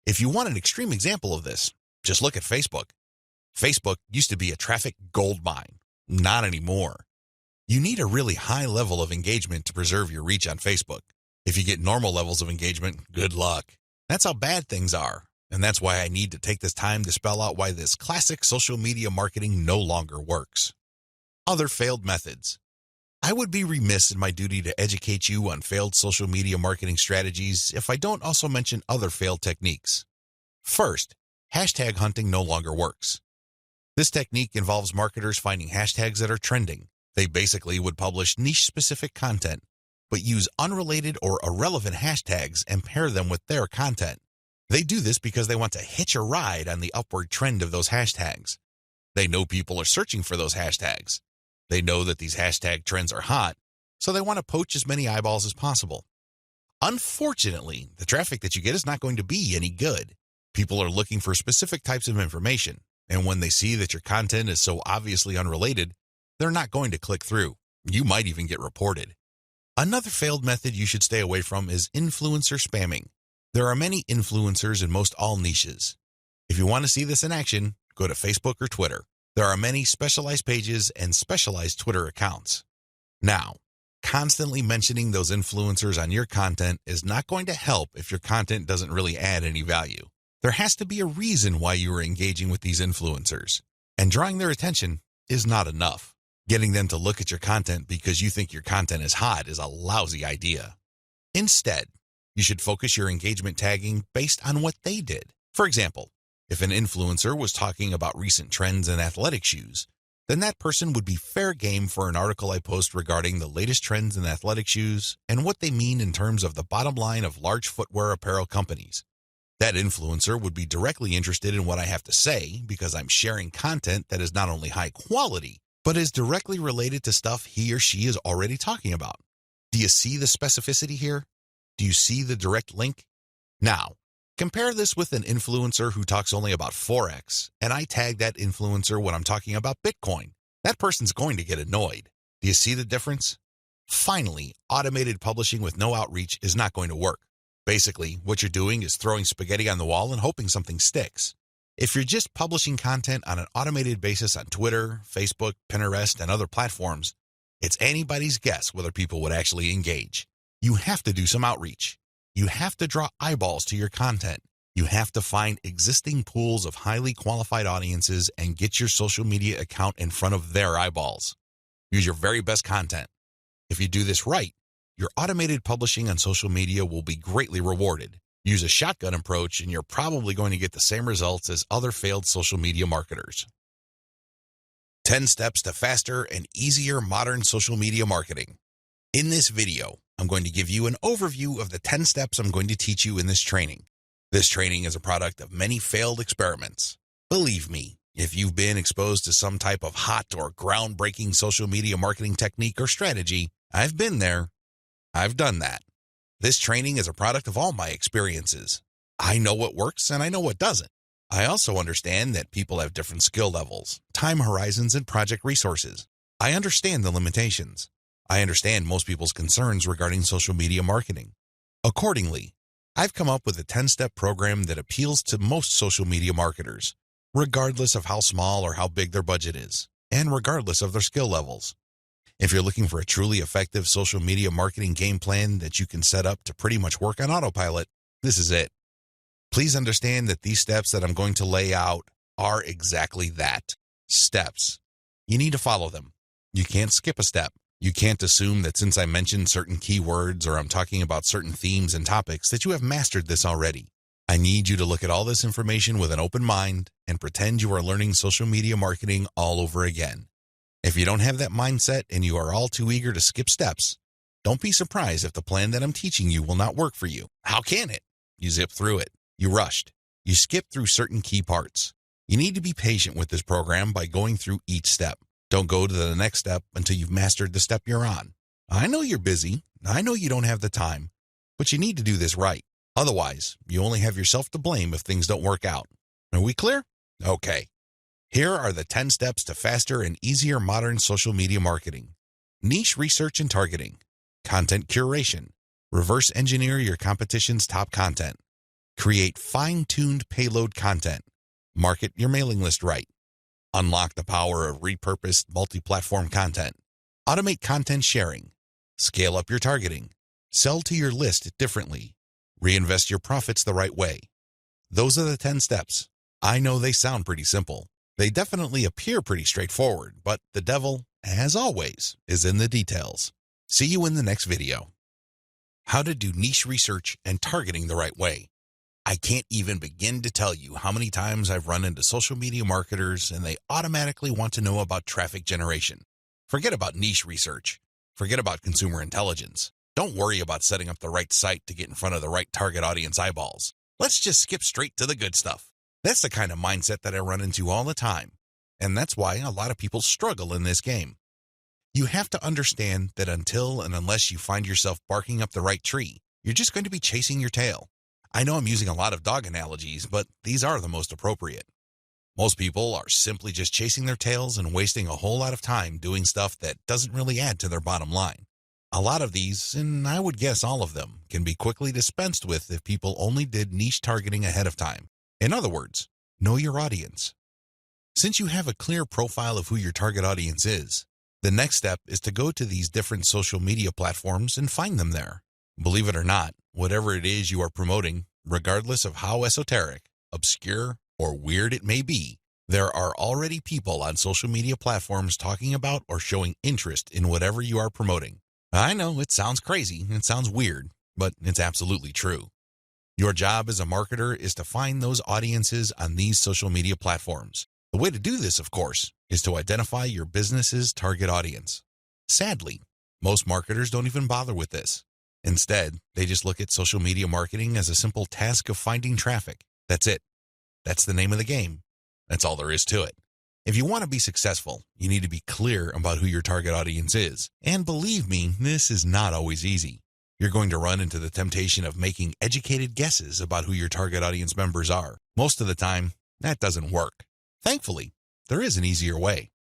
If you want an extreme example of this, just look at Facebook. Facebook used to be a traffic gold mine. Not anymore. You need a really high level of engagement to preserve your reach on Facebook. If you get normal levels of engagement, good luck. That's how bad things are. And that's why I need to take this time to spell out why this classic social media marketing no longer works. Other failed methods. I would be remiss in my duty to educate you on failed social media marketing strategies if I don't also mention other failed techniques. First, hashtag hunting no longer works. This technique involves marketers finding hashtags that are trending. They basically would publish niche-specific content, but use unrelated or irrelevant hashtags and pair them with their content. They do this because they want to hitch a ride on the upward trend of those hashtags. They know people are searching for those hashtags. They know that these hashtag trends are hot, so they want to poach as many eyeballs as possible. Unfortunately, the traffic that you get is not going to be any good. People are looking for specific types of information, and when they see that your content is so obviously unrelated, they're not going to click through. You might even get reported. Another failed method you should stay away from is influencer spamming. There are many influencers in most all niches. If you want to see this in action, go to Facebook or Twitter. There are many specialized pages and specialized Twitter accounts. Now, constantly mentioning those influencers on your content is not going to help if your content doesn't really add any value. There has to be a reason why you are engaging with these influencers, and drawing their attention is not enough. Getting them to look at your content because you think your content is hot is a lousy idea. Instead, you should focus your engagement tagging based on what they did. For example, if an influencer was talking about recent trends in athletic shoes, then that person would be fair game for an article I post regarding the latest trends in athletic shoes and what they mean in terms of the bottom line of large footwear apparel companies. That influencer would be directly interested in what I have to say because I'm sharing content that is not only high quality, but is directly related to stuff he or she is already talking about. Do you see the specificity here? Do you see the direct link? Now, compare this with an influencer who talks only about Forex, and I tag that influencer when I'm talking about Bitcoin. That person's going to get annoyed. Do you see the difference? Finally, automated publishing with no outreach is not going to work. Basically, what you're doing is throwing spaghetti on the wall and hoping something sticks. If you're just publishing content on an automated basis on Twitter, Facebook, Pinterest, and other platforms, it's anybody's guess whether people would actually engage. You have to do some outreach. You have to draw eyeballs to your content. You have to find existing pools of highly qualified audiences and get your social media account in front of their eyeballs. Use your very best content. If you do this right, your automated publishing on social media will be greatly rewarded. Use a shotgun approach and you're probably going to get the same results as other failed social media marketers. 10 steps to faster and easier modern social media marketing. In this video, I'm going to give you an overview of the 10 steps I'm going to teach you in this training. This training is a product of many failed experiments. Believe me, if you've been exposed to some type of hot or groundbreaking social media marketing technique or strategy, I've been there. I've done that. This training is a product of all my experiences. I know what works and I know what doesn't. I also understand that people have different skill levels, time horizons, and project resources. I understand the limitations. I understand most people's concerns regarding social media marketing. Accordingly, I've come up with a 10-step program that appeals to most social media marketers, regardless of how small or how big their budget is, and regardless of their skill levels. If you're looking for a truly effective social media marketing game plan that you can set up to pretty much work on autopilot, this is it. Please understand that these steps that I'm going to lay out are exactly that, steps. You need to follow them. You can't skip a step. You can't assume that since I mentioned certain keywords or I'm talking about certain themes and topics that you have mastered this already. I need you to look at all this information with an open mind and pretend you are learning social media marketing all over again. If you don't have that mindset and you are all too eager to skip steps, don't be surprised if the plan that I'm teaching you will not work for you. How can it? You zip through it. You rushed. You skipped through certain key parts. You need to be patient with this program by going through each step. Don't go to the next step until you've mastered the step you're on. I know you're busy. I know you don't have the time, but you need to do this right. Otherwise, you only have yourself to blame if things don't work out. Are we clear? Okay. Here are the 10 steps to faster and easier modern social media marketing. Niche research and targeting. Content curation. Reverse engineer your competition's top content. Create fine-tuned payload content. Market your mailing list right. Unlock the power of repurposed multi-platform content. Automate content sharing. Scale up your targeting. Sell to your list differently. Reinvest your profits the right way. Those are the 10 steps. I know they sound pretty simple. They definitely appear pretty straightforward, but the devil, as always, is in the details. See you in the next video. How to do niche research and targeting the right way. I can't even begin to tell you how many times I've run into social media marketers and they automatically want to know about traffic generation. Forget about niche research. Forget about consumer intelligence. Don't worry about setting up the right site to get in front of the right target audience eyeballs. Let's just skip straight to the good stuff. That's the kind of mindset that I run into all the time. And that's why a lot of people struggle in this game. You have to understand that until and unless you find yourself barking up the right tree, you're just going to be chasing your tail. I know I'm using a lot of dog analogies, but these are the most appropriate. Most people are simply just chasing their tails and wasting a whole lot of time doing stuff that doesn't really add to their bottom line. A lot of these, and I would guess all of them, can be quickly dispensed with if people only did niche targeting ahead of time. In other words, know your audience. Since you have a clear profile of who your target audience is, the next step is to go to these different social media platforms and find them there. Believe it or not, whatever it is you are promoting, regardless of how esoteric, obscure, or weird it may be, there are already people on social media platforms talking about or showing interest in whatever you are promoting. I know it sounds crazy, it sounds weird, but it's absolutely true. Your job as a marketer is to find those audiences on these social media platforms. The way to do this, of course, is to identify your business's target audience. Sadly, most marketers don't even bother with this. Instead, they just look at social media marketing as a simple task of finding traffic. That's it. That's the name of the game. That's all there is to it. If you want to be successful, you need to be clear about who your target audience is. And believe me, this is not always easy. You're going to run into the temptation of making educated guesses about who your target audience members are. Most of the time, that doesn't work. Thankfully, there is an easier way.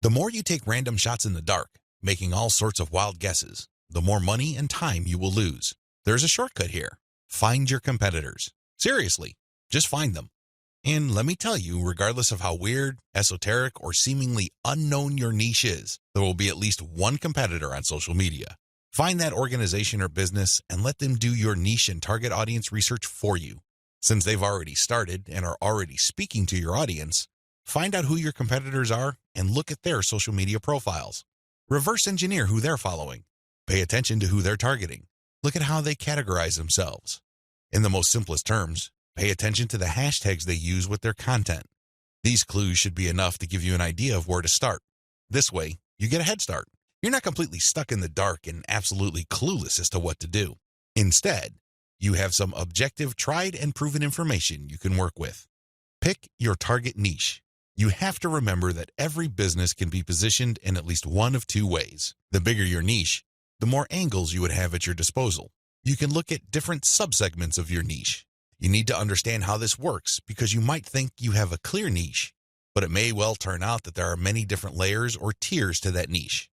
The more you take random shots in the dark, making all sorts of wild guesses, the more money and time you will lose. There's a shortcut here. Find your competitors. Seriously, just find them. And let me tell you, regardless of how weird, esoteric, or seemingly unknown your niche is, there will be at least one competitor on social media. Find that organization or business and let them do your niche and target audience research for you. Since they've already started and are already speaking to your audience, find out who your competitors are and look at their social media profiles. Reverse engineer who they're following. Pay attention to who they're targeting. Look at how they categorize themselves. In the most simplest terms, pay attention to the hashtags they use with their content. These clues should be enough to give you an idea of where to start. This way, you get a head start. You're not completely stuck in the dark and absolutely clueless as to what to do. Instead, you have some objective, tried and proven information you can work with. Pick your target niche. You have to remember that every business can be positioned in at least one of two ways. The bigger your niche, the more angles you would have at your disposal. You can look at different subsegments of your niche. You need to understand how this works because you might think you have a clear niche, but it may well turn out that there are many different layers or tiers to that niche.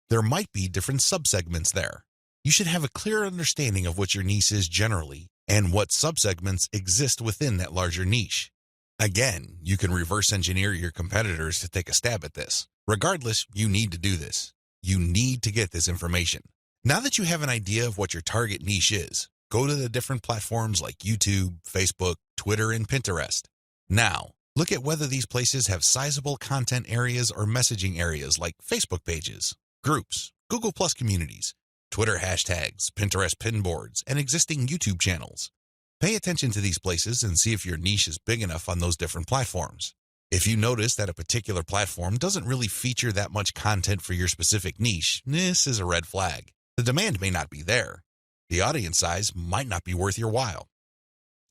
There might be different subsegments there. You should have a clear understanding of what your niche is generally and what subsegments exist within that larger niche. Again, you can reverse engineer your competitors to take a stab at this. Regardless, you need to do this. You need to get this information. Now that you have an idea of what your target niche is, go to the different platforms like YouTube, Facebook, Twitter, and Pinterest. Now, look at whether these places have sizable content areas or messaging areas like Facebook pages, groups, Google Plus communities, Twitter hashtags, Pinterest pinboards, and existing YouTube channels. Pay attention to these places and see if your niche is big enough on those different platforms. If you notice that a particular platform doesn't really feature that much content for your specific niche, this is a red flag. The demand may not be there. The audience size might not be worth your while.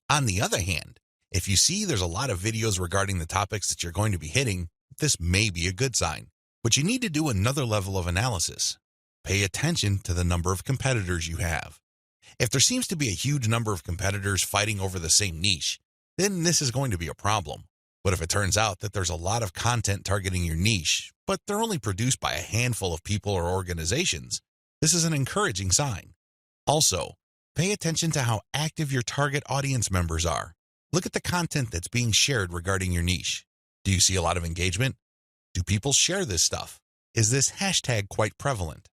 On the other hand, if you see there's a lot of videos regarding the topics that you're going to be hitting, this may be a good sign. But you need to do another level of analysis. Pay attention to the number of competitors you have. If there seems to be a huge number of competitors fighting over the same niche, then this is going to be a problem. But if it turns out that there's a lot of content targeting your niche, but they're only produced by a handful of people or organizations, this is an encouraging sign. Also, pay attention to how active your target audience members are. Look at the content that's being shared regarding your niche. Do you see a lot of engagement? Do people share this stuff? Is this hashtag quite prevalent?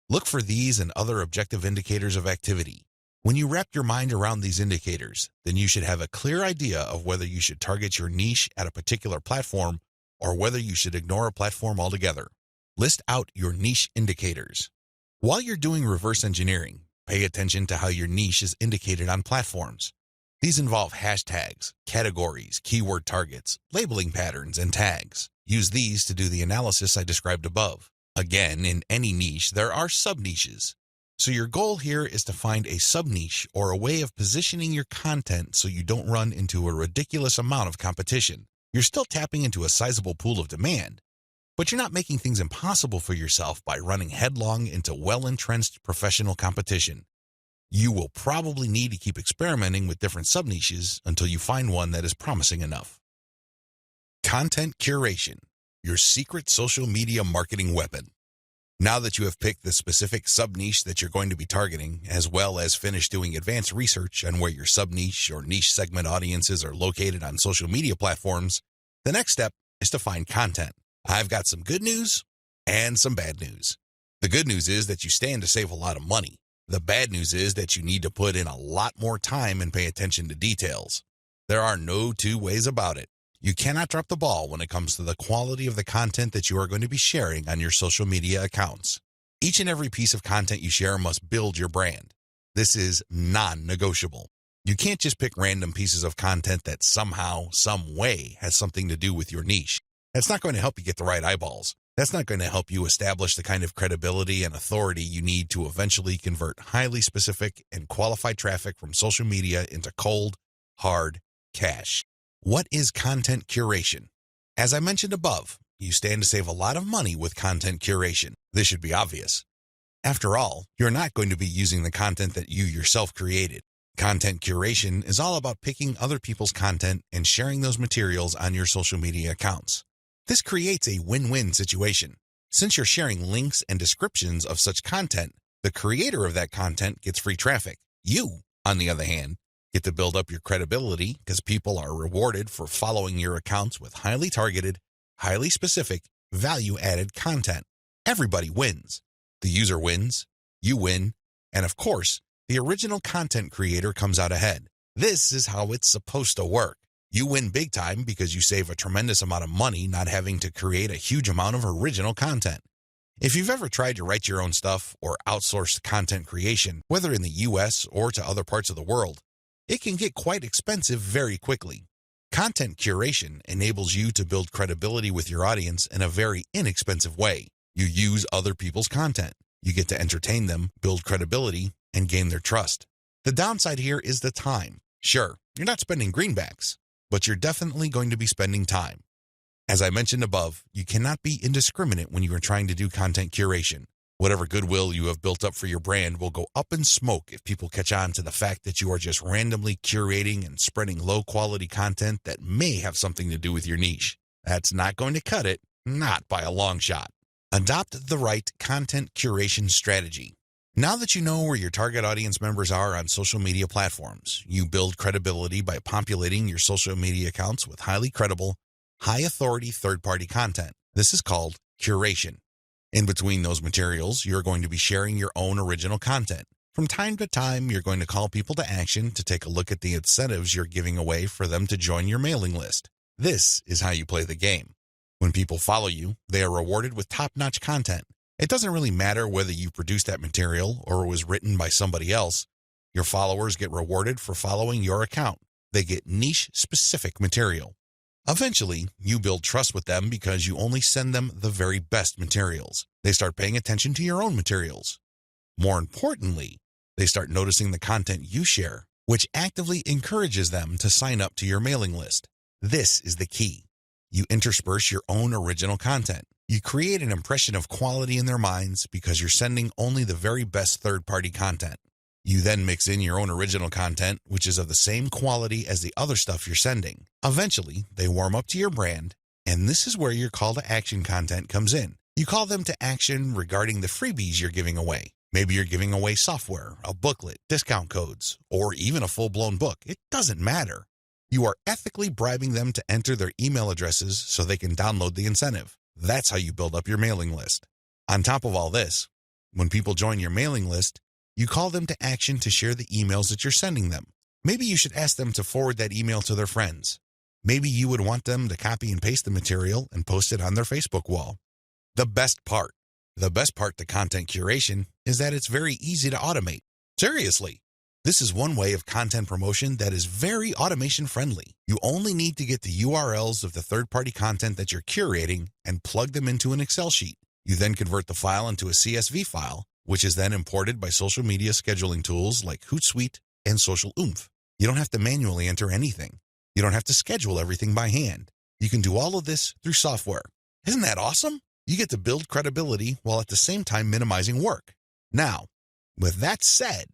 Look for these and other objective indicators of activity. When you wrap your mind around these indicators, then you should have a clear idea of whether you should target your niche at a particular platform or whether you should ignore a platform altogether. List out your niche indicators. While you're doing reverse engineering, pay attention to how your niche is indicated on platforms. These involve hashtags, categories, keyword targets, labeling patterns, and tags. Use these to do the analysis I described above. Again, in any niche, there are sub-niches. So your goal here is to find a sub-niche or a way of positioning your content so you don't run into a ridiculous amount of competition. You're still tapping into a sizable pool of demand, but you're not making things impossible for yourself by running headlong into well-entrenched professional competition. You will probably need to keep experimenting with different sub-niches until you find one that is promising enough. Content curation, your secret social media marketing weapon. Now that you have picked the specific sub-niche that you're going to be targeting, as well as finished doing advanced research on where your sub-niche or niche segment audiences are located on social media platforms, the next step is to find content. I've got some good news and some bad news. The good news is that you stand to save a lot of money. The bad news is that you need to put in a lot more time and pay attention to details. There are no two ways about it. You cannot drop the ball when it comes to the quality of the content that you are going to be sharing on your social media accounts. Each and every piece of content you share must build your brand. This is non-negotiable. You can't just pick random pieces of content that somehow, some way has something to do with your niche. That's not going to help you get the right eyeballs. That's not going to help you establish the kind of credibility and authority you need to eventually convert highly specific and qualified traffic from social media into cold, hard cash. What is content curation? As I mentioned above, you stand to save a lot of money with content curation. This should be obvious. After all, you're not going to be using the content that you yourself created. Content curation is all about picking other people's content and sharing those materials on your social media accounts. This creates a win-win situation. Since you're sharing links and descriptions of such content, the creator of that content gets free traffic. You, on the other hand, get to build up your credibility because people are rewarded for following your accounts with highly targeted, highly specific, value-added content. Everybody wins. The user wins, you win, and of course, the original content creator comes out ahead. This is how it's supposed to work. You win big time because you save a tremendous amount of money not having to create a huge amount of original content. If you've ever tried to write your own stuff or outsource content creation, whether in the US or to other parts of the world, it can get quite expensive very quickly. Content curation enables you to build credibility with your audience in a very inexpensive way. You use other people's content. You get to entertain them, build credibility, and gain their trust. The downside here is the time. Sure, you're not spending greenbacks, but you're definitely going to be spending time. As I mentioned above, you cannot be indiscriminate when you are trying to do content curation. Whatever goodwill you have built up for your brand will go up in smoke if people catch on to the fact that you are just randomly curating and spreading low-quality content that may have something to do with your niche. That's not going to cut it, not by a long shot. Adopt the right content curation strategy. Now that you know where your target audience members are on social media platforms, you build credibility by populating your social media accounts with highly credible, high-authority third-party content. This is called curation. In between those materials, you're going to be sharing your own original content. From time to time, you're going to call people to action to take a look at the incentives you're giving away for them to join your mailing list. This is how you play the game. When people follow you, they are rewarded with top-notch content. It doesn't really matter whether you produced that material or it was written by somebody else. Your followers get rewarded for following your account. They get niche-specific material. Eventually, you build trust with them because you only send them the very best materials. They start paying attention to your own materials. More importantly, they start noticing the content you share, which actively encourages them to sign up to your mailing list. This is the key. You intersperse your own original content. You create an impression of quality in their minds because you're sending only the very best third-party content. You then mix in your own original content, which is of the same quality as the other stuff you're sending. Eventually, they warm up to your brand, and this is where your call to action content comes in. You call them to action regarding the freebies you're giving away. Maybe you're giving away software, a booklet, discount codes, or even a full-blown book. It doesn't matter. You are ethically bribing them to enter their email addresses so they can download the incentive. That's how you build up your mailing list. On top of all this, when people join your mailing list, you call them to action to share the emails that you're sending them. Maybe you should ask them to forward that email to their friends. Maybe you would want them to copy and paste the material and post it on their Facebook wall. The best part to content curation is that it's very easy to automate. Seriously. This is one way of content promotion that is very automation friendly. You only need to get the URLs of the third-party content that you're curating and plug them into an Excel sheet. You then convert the file into a CSV file, which is then imported by social media scheduling tools like Hootsuite and Social Oomph. You don't have to manually enter anything. You don't have to schedule everything by hand. You can do all of this through software. Isn't that awesome? You get to build credibility while at the same time minimizing work. Now, with that said,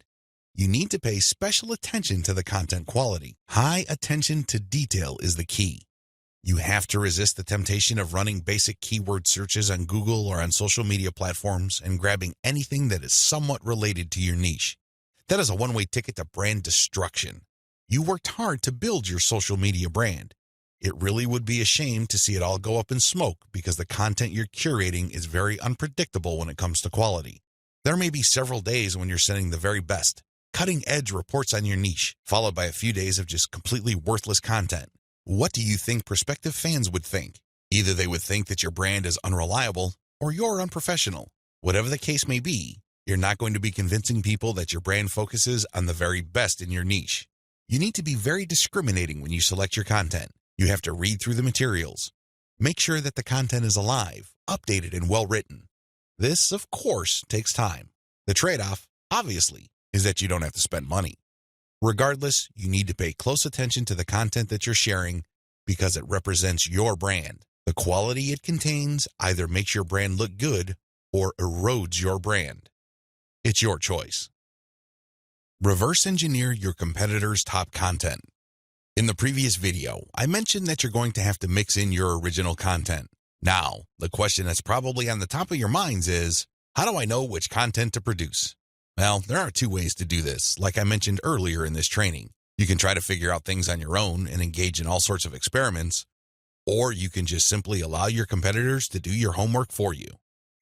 you need to pay special attention to the content quality. High attention to detail is the key. You have to resist the temptation of running basic keyword searches on Google or on social media platforms and grabbing anything that is somewhat related to your niche. That is a one-way ticket to brand destruction. You worked hard to build your social media brand. It really would be a shame to see it all go up in smoke because the content you're curating is very unpredictable when it comes to quality. There may be several days when you're sending the very best, cutting-edge reports on your niche, followed by a few days of just completely worthless content. What do you think prospective fans would think? Either they would think that your brand is unreliable or you're unprofessional. Whatever the case may be, you're not going to be convincing people that your brand focuses on the very best in your niche. You need to be very discriminating when you select your content. You have to read through the materials. Make sure that the content is alive, updated, and well-written. This, of course, takes time. The trade-off, obviously, is that you don't have to spend money. Regardless, you need to pay close attention to the content that you're sharing because it represents your brand. The quality it contains either makes your brand look good or erodes your brand. It's your choice. Reverse engineer your competitors' top content. In the previous video, I mentioned that you're going to have to mix in your original content. Now, the question that's probably on the top of your minds is, how do I know which content to produce? Well, there are two ways to do this, like I mentioned earlier in this training. You can try to figure out things on your own and engage in all sorts of experiments, or you can just simply allow your competitors to do your homework for you.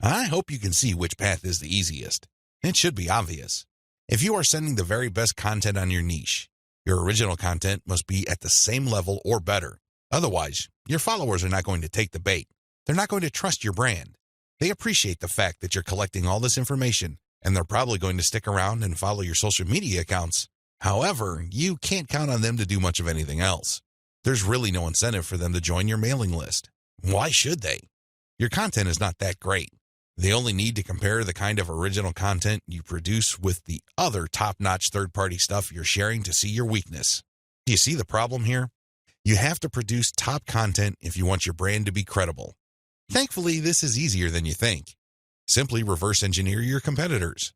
I hope you can see which path is the easiest. It should be obvious. If you are sending the very best content on your niche, your original content must be at the same level or better. Otherwise, your followers are not going to take the bait. They're not going to trust your brand. They appreciate the fact that you're collecting all this information, and they're probably going to stick around and follow your social media accounts. However, you can't count on them to do much of anything else. There's really no incentive for them to join your mailing list. Why should they? Your content is not that great. They only need to compare the kind of original content you produce with the other top-notch third-party stuff you're sharing to see your weakness. Do you see the problem here? You have to produce top content if you want your brand to be credible. Thankfully, this is easier than you think. Simply reverse engineer your competitors.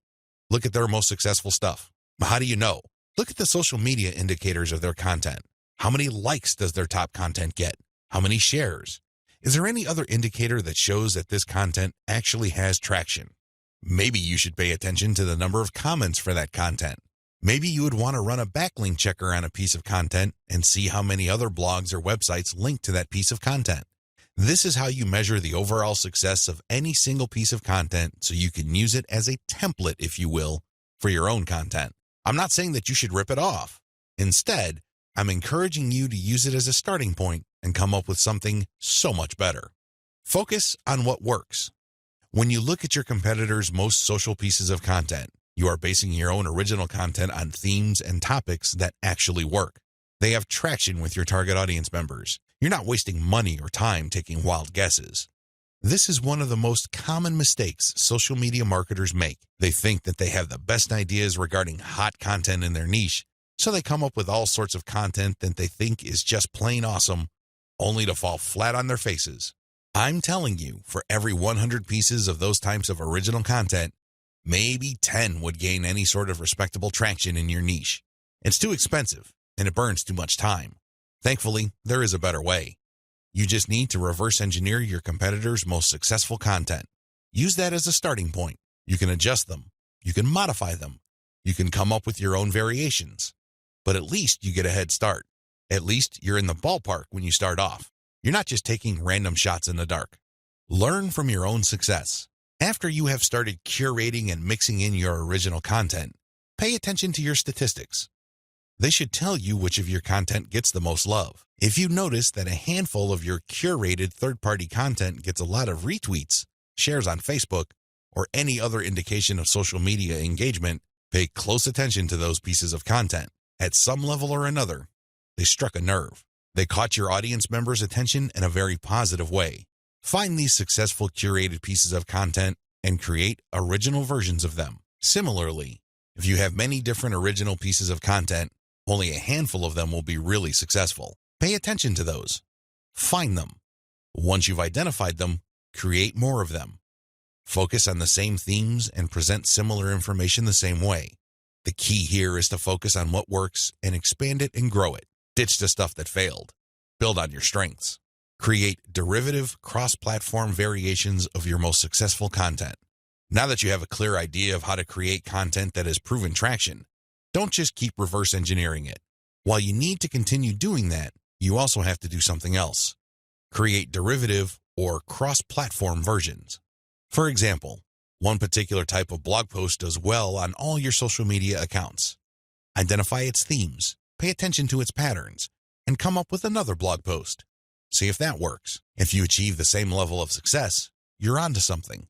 Look at their most successful stuff. How do you know? Look at the social media indicators of their content. How many likes does their top content get? How many shares? Is there any other indicator that shows that this content actually has traction? Maybe you should pay attention to the number of comments for that content. Maybe you would want to run a backlink checker on a piece of content and see how many other blogs or websites link to that piece of content. This is how you measure the overall success of any single piece of content so you can use it as a template, if you will, for your own content. I'm not saying that you should rip it off. Instead, I'm encouraging you to use it as a starting point and come up with something so much better. Focus on what works. When you look at your competitors' most social pieces of content, you are basing your own original content on themes and topics that actually work. They have traction with your target audience members. You're not wasting money or time taking wild guesses. This is one of the most common mistakes social media marketers make. They think that they have the best ideas regarding hot content in their niche, so they come up with all sorts of content that they think is just plain awesome, only to fall flat on their faces. I'm telling you, for every 100 pieces of those types of original content, maybe 10 would gain any sort of respectable traction in your niche. It's too expensive, and it burns too much time. Thankfully, there is a better way. You just need to reverse engineer your competitors' most successful content. Use that as a starting point. You can adjust them. You can modify them. You can come up with your own variations. But at least you get a head start. At least you're in the ballpark when you start off. You're not just taking random shots in the dark. Learn from your own success. After you have started curating and mixing in your original content, pay attention to your statistics. They should tell you which of your content gets the most love. If you notice that a handful of your curated third-party content gets a lot of retweets, shares on Facebook, or any other indication of social media engagement, pay close attention to those pieces of content. At some level or another, they struck a nerve. They caught your audience members' attention in a very positive way. Find these successful curated pieces of content and create original versions of them. Similarly, if you have many different original pieces of content, only a handful of them will be really successful. Pay attention to those. Find them. Once you've identified them, create more of them. Focus on the same themes and present similar information the same way. The key here is to focus on what works and expand it and grow it. Ditch the stuff that failed. Build on your strengths. Create derivative, cross-platform variations of your most successful content. Now that you have a clear idea of how to create content that has proven traction, don't just keep reverse engineering it. While you need to continue doing that, you also have to do something else. Create derivative or cross-platform versions. For example, one particular type of blog post does well on all your social media accounts. Identify its themes, pay attention to its patterns, and come up with another blog post. See if that works. If you achieve the same level of success, you're onto something.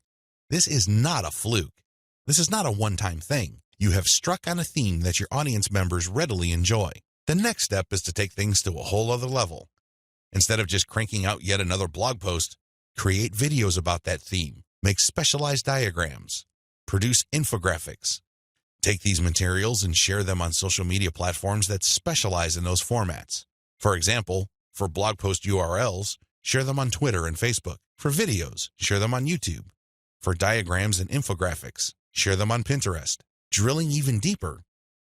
This is not a fluke. This is not a one-time thing. You have struck on a theme that your audience members readily enjoy. The next step is to take things to a whole other level. Instead of just cranking out yet another blog post, create videos about that theme, make specialized diagrams, produce infographics. Take these materials and share them on social media platforms that specialize in those formats. For example, for blog post URLs, share them on Twitter and Facebook. For videos, share them on YouTube. For diagrams and infographics, share them on Pinterest. Drilling even deeper,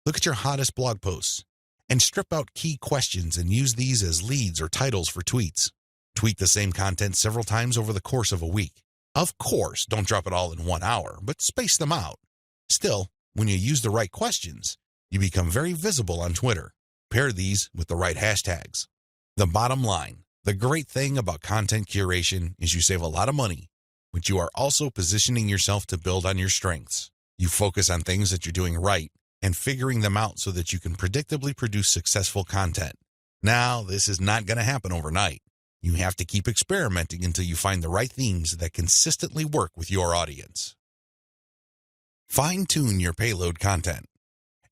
look at your hottest blog posts and strip out key questions and use these as leads or titles for tweets. Tweet the same content several times over the course of a week. Of course, don't drop it all in 1 hour, but space them out. Still, when you use the right questions, you become very visible on Twitter. Pair these with the right hashtags. The bottom line, the great thing about content curation is you save a lot of money, but you are also positioning yourself to build on your strengths. You focus on things that you're doing right and figuring them out so that you can predictably produce successful content. Now, this is not going to happen overnight. You have to keep experimenting until you find the right themes that consistently work with your audience. Fine-tune your payload content.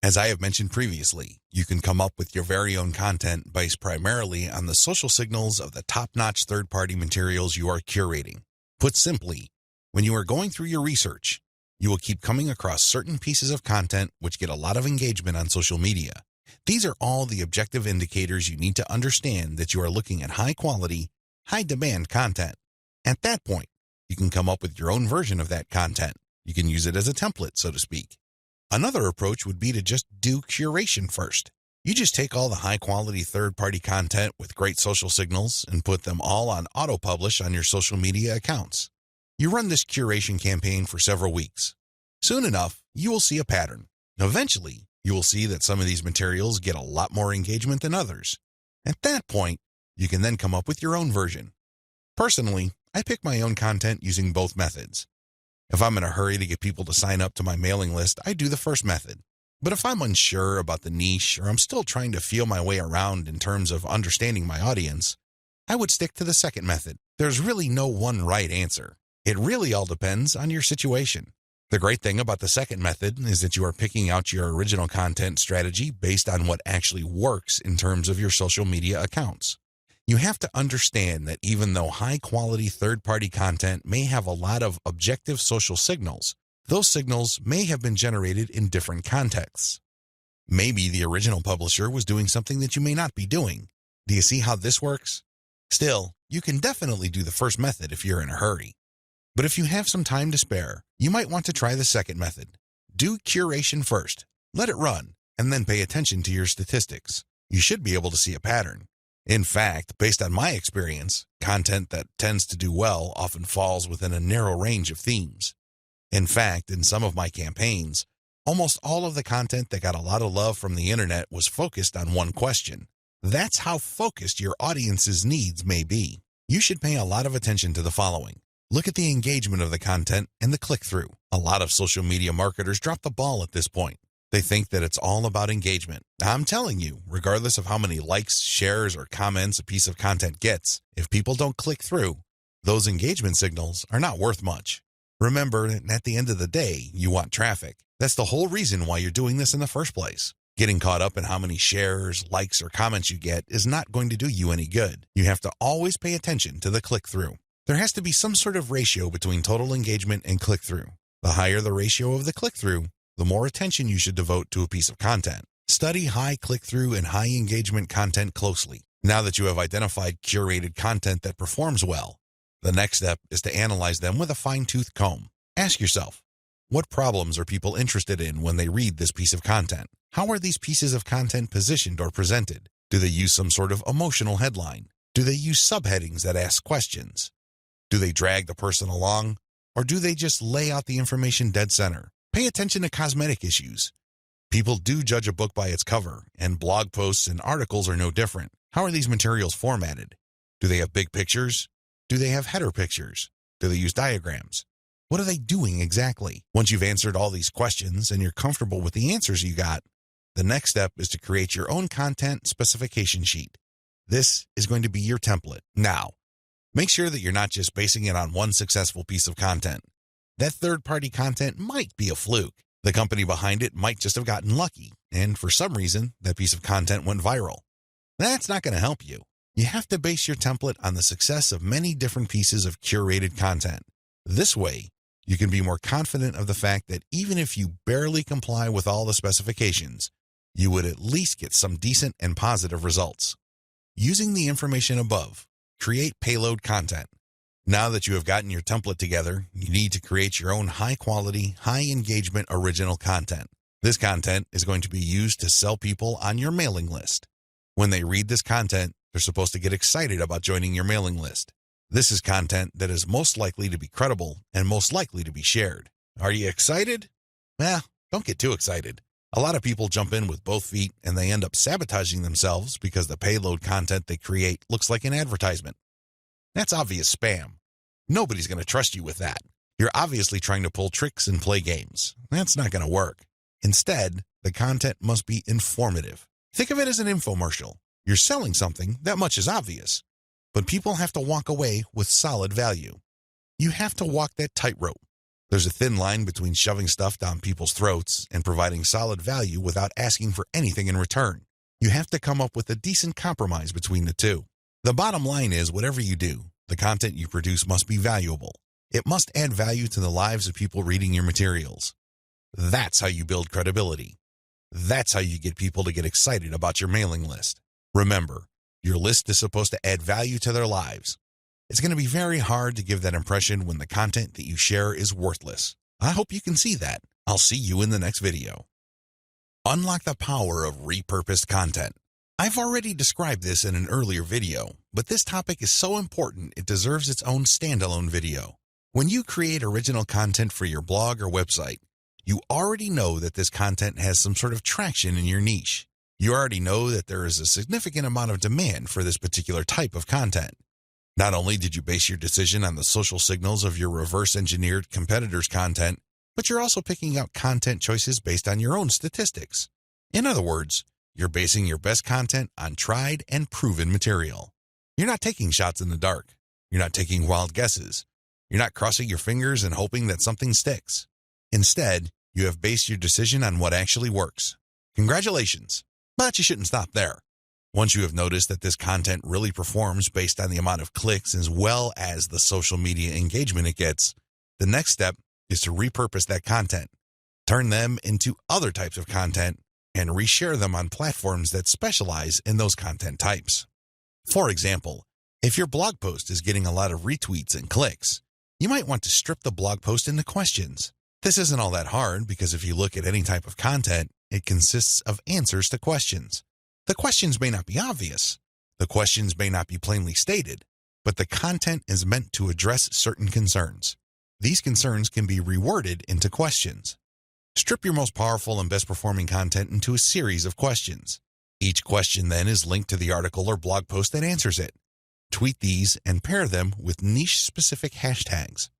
As I have mentioned previously, you can come up with your very own content based primarily on the social signals of the top-notch third-party materials you are curating. Put simply, when you are going through your research, you will keep coming across certain pieces of content which get a lot of engagement on social media. These are all the objective indicators you need to understand that you are looking at high-quality, high-demand content. At that point, you can come up with your own version of that content. You can use it as a template, so to speak. Another approach would be to just do curation first. You just take all the high-quality third-party content with great social signals and put them all on auto-publish on your social media accounts. You run this curation campaign for several weeks. Soon enough, you will see a pattern. Eventually, you will see that some of these materials get a lot more engagement than others. At that point, you can then come up with your own version. Personally, I pick my own content using both methods. If I'm in a hurry to get people to sign up to my mailing list, I do the first method. But if I'm unsure about the niche or I'm still trying to feel my way around in terms of understanding my audience, I would stick to the second method. There's really no one right answer. It really all depends on your situation. The great thing about the second method is that you are picking out your original content strategy based on what actually works in terms of your social media accounts. You have to understand that even though high-quality third-party content may have a lot of objective social signals, those signals may have been generated in different contexts. Maybe the original publisher was doing something that you may not be doing. Do you see how this works? Still, you can definitely do the first method if you're in a hurry. But if you have some time to spare, you might want to try the second method. Do curation first, let it run, and then pay attention to your statistics. You should be able to see a pattern. In fact, based on my experience, content that tends to do well often falls within a narrow range of themes. In fact, in some of my campaigns, almost all of the content that got a lot of love from the internet was focused on one question. That's how focused your audience's needs may be. You should pay a lot of attention to the following. Look at the engagement of the content and the click-through. A lot of social media marketers drop the ball at this point. They think that it's all about engagement. Now, I'm telling you, regardless of how many likes, shares, or comments a piece of content gets, if people don't click through, those engagement signals are not worth much. Remember that at the end of the day, you want traffic. That's the whole reason why you're doing this in the first place. Getting caught up in how many shares, likes, or comments you get is not going to do you any good. You have to always pay attention to the click-through. There has to be some sort of ratio between total engagement and click-through. The higher the ratio of the click-through, the more attention you should devote to a piece of content. Study high click-through and high engagement content closely. Now that you have identified curated content that performs well, the next step is to analyze them with a fine-tooth comb. Ask yourself, what problems are people interested in when they read this piece of content? How are these pieces of content positioned or presented? Do they use some sort of emotional headline? Do they use subheadings that ask questions? Do they drag the person along? Or do they just lay out the information dead center? Pay attention to cosmetic issues. People do judge a book by its cover, and blog posts and articles are no different. How are these materials formatted? Do they have big pictures? Do they have header pictures? Do they use diagrams? What are they doing exactly? Once you've answered all these questions and you're comfortable with the answers you got, the next step is to create your own content specification sheet. This is going to be your template. Now, make sure that you're not just basing it on one successful piece of content. That third-party content might be a fluke. The company behind it might just have gotten lucky, and for some reason, that piece of content went viral. That's not going to help you. You have to base your template on the success of many different pieces of curated content. This way, you can be more confident of the fact that even if you barely comply with all the specifications, you would at least get some decent and positive results. Using the information above, create payload content. Now that you have gotten your template together, you need to create your own high-quality, high-engagement original content. This content is going to be used to sell people on your mailing list. When they read this content, they're supposed to get excited about joining your mailing list. This is content that is most likely to be credible and most likely to be shared. Are you excited? Don't get too excited. A lot of people jump in with both feet and they end up sabotaging themselves because the payload content they create looks like an advertisement. That's obvious spam. Nobody's going to trust you with that. You're obviously trying to pull tricks and play games. That's not going to work. Instead, the content must be informative. Think of it as an infomercial. You're selling something, that much is obvious. But people have to walk away with solid value. You have to walk that tightrope. There's a thin line between shoving stuff down people's throats and providing solid value without asking for anything in return. You have to come up with a decent compromise between the two. The bottom line is, whatever you do, the content you produce must be valuable. It must add value to the lives of people reading your materials. That's how you build credibility. That's how you get people to get excited about your mailing list. Remember, your list is supposed to add value to their lives. It's going to be very hard to give that impression when the content that you share is worthless. I hope you can see that. I'll see you in the next video. Unlock the power of repurposed content. I've already described this in an earlier video, but this topic is so important it deserves its own standalone video. When you create original content for your blog or website, you already know that this content has some sort of traction in your niche. You already know that there is a significant amount of demand for this particular type of content. Not only did you base your decision on the social signals of your reverse-engineered competitors' content, but you're also picking out content choices based on your own statistics. In other words, you're basing your best content on tried and proven material. You're not taking shots in the dark. You're not taking wild guesses. You're not crossing your fingers and hoping that something sticks. Instead, you have based your decision on what actually works. Congratulations, but you shouldn't stop there. Once you have noticed that this content really performs based on the amount of clicks as well as the social media engagement it gets, the next step is to repurpose that content, turn them into other types of content, and reshare them on platforms that specialize in those content types. For example, if your blog post is getting a lot of retweets and clicks, you might want to strip the blog post into questions. This isn't all that hard because if you look at any type of content, it consists of answers to questions. The questions may not be obvious. The questions may not be plainly stated, but the content is meant to address certain concerns. These concerns can be reworded into questions. Strip your most powerful and best performing content into a series of questions. Each question then is linked to the article or blog post that answers it. Tweet these and pair them with niche-specific hashtags.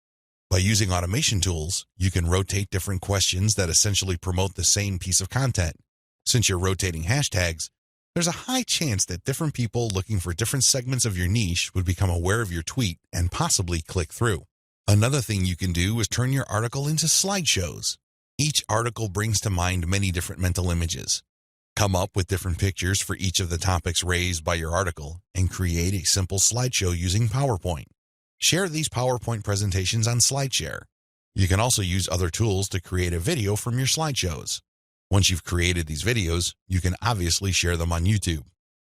By using automation tools, you can rotate different questions that essentially promote the same piece of content. Since you're rotating hashtags, there's a high chance that different people looking for different segments of your niche would become aware of your tweet and possibly click through. Another thing you can do is turn your article into slideshows. Each article brings to mind many different mental images. Come up with different pictures for each of the topics raised by your article and create a simple slideshow using PowerPoint. Share these PowerPoint presentations on SlideShare. You can also use other tools to create a video from your slideshows. Once you've created these videos, you can obviously share them on YouTube.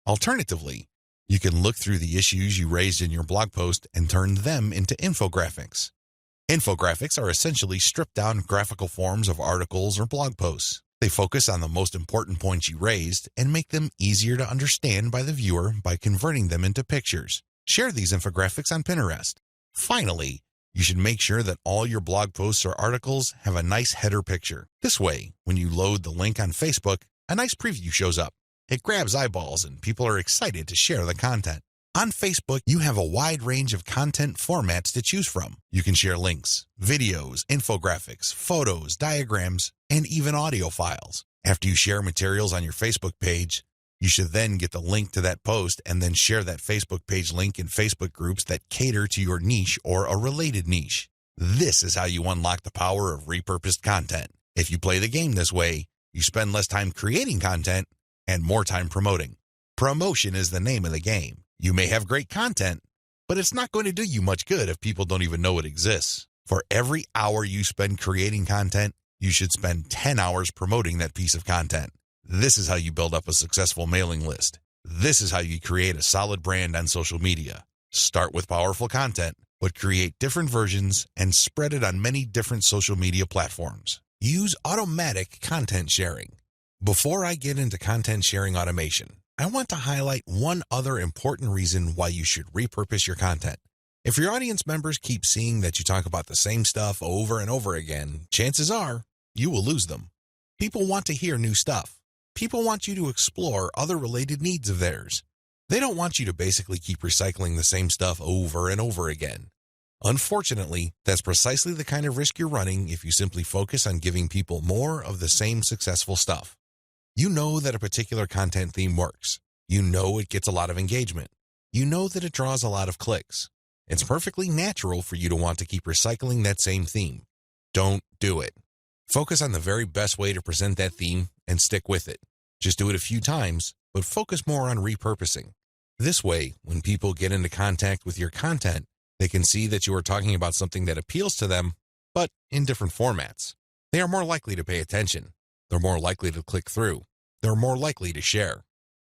Alternatively, you can look through the issues you raised in your blog post and turn them into infographics. Infographics are essentially stripped-down graphical forms of articles or blog posts. They focus on the most important points you raised and make them easier to understand by the viewer by converting them into pictures. Share these infographics on Pinterest. Finally, you should make sure that all your blog posts or articles have a nice header picture. This way, when you load the link on Facebook, a nice preview shows up. It grabs eyeballs and people are excited to share the content. On Facebook, you have a wide range of content formats to choose from. You can share links, videos, infographics, photos, diagrams, and even audio files. After you share materials on your Facebook page, you should then get the link to that post and then share that Facebook page link in Facebook groups that cater to your niche or a related niche. This is how you unlock the power of repurposed content. If you play the game this way, you spend less time creating content and more time promoting. Promotion is the name of the game. You may have great content, but it's not going to do you much good if people don't even know it exists. For every hour you spend creating content, you should spend 10 hours promoting that piece of content. This is how you build up a successful mailing list. This is how you create a solid brand on social media. Start with powerful content, but create different versions and spread it on many different social media platforms. Use automatic content sharing. Before I get into content sharing automation, I want to highlight one other important reason why you should repurpose your content. If your audience members keep seeing that you talk about the same stuff over and over again, chances are you will lose them. People want to hear new stuff. People want you to explore other related needs of theirs. They don't want you to basically keep recycling the same stuff over and over again. Unfortunately, that's precisely the kind of risk you're running if you simply focus on giving people more of the same successful stuff. You know that a particular content theme works. You know it gets a lot of engagement. You know that it draws a lot of clicks. It's perfectly natural for you to want to keep recycling that same theme. Don't do it. Focus on the very best way to present that theme and stick with it. Just do it a few times, but focus more on repurposing. This way, when people get into contact with your content, they can see that you are talking about something that appeals to them, but in different formats. They are more likely to pay attention. They're more likely to click through. They're more likely to share.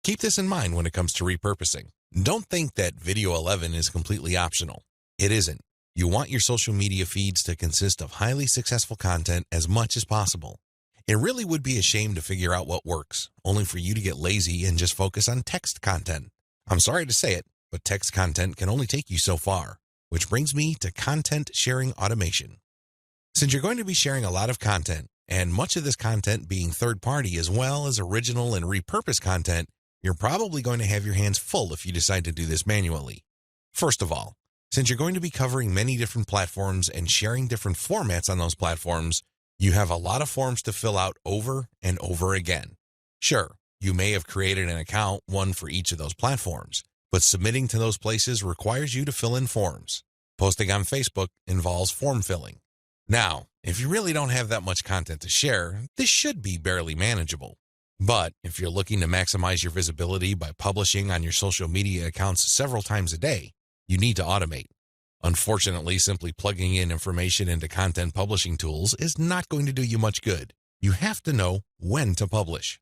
Keep this in mind when it comes to repurposing. Don't think that Video 11 is completely optional. It isn't. You want your social media feeds to consist of highly successful content as much as possible. It really would be a shame to figure out what works, only for you to get lazy and just focus on text content. I'm sorry to say it, but text content can only take you so far, which brings me to content sharing automation. Since you're going to be sharing a lot of content, and much of this content being third-party as well as original and repurposed content, you're probably going to have your hands full if you decide to do this manually. First of all, since you're going to be covering many different platforms and sharing different formats on those platforms, you have a lot of forms to fill out over and over again. Sure, you may have created an account, one for each of those platforms, but submitting to those places requires you to fill in forms. Posting on Facebook involves form filling. Now, if you really don't have that much content to share, this should be barely manageable. But if you're looking to maximize your visibility by publishing on your social media accounts several times a day, you need to automate. Unfortunately, simply plugging in information into content publishing tools is not going to do you much good. You have to know when to publish.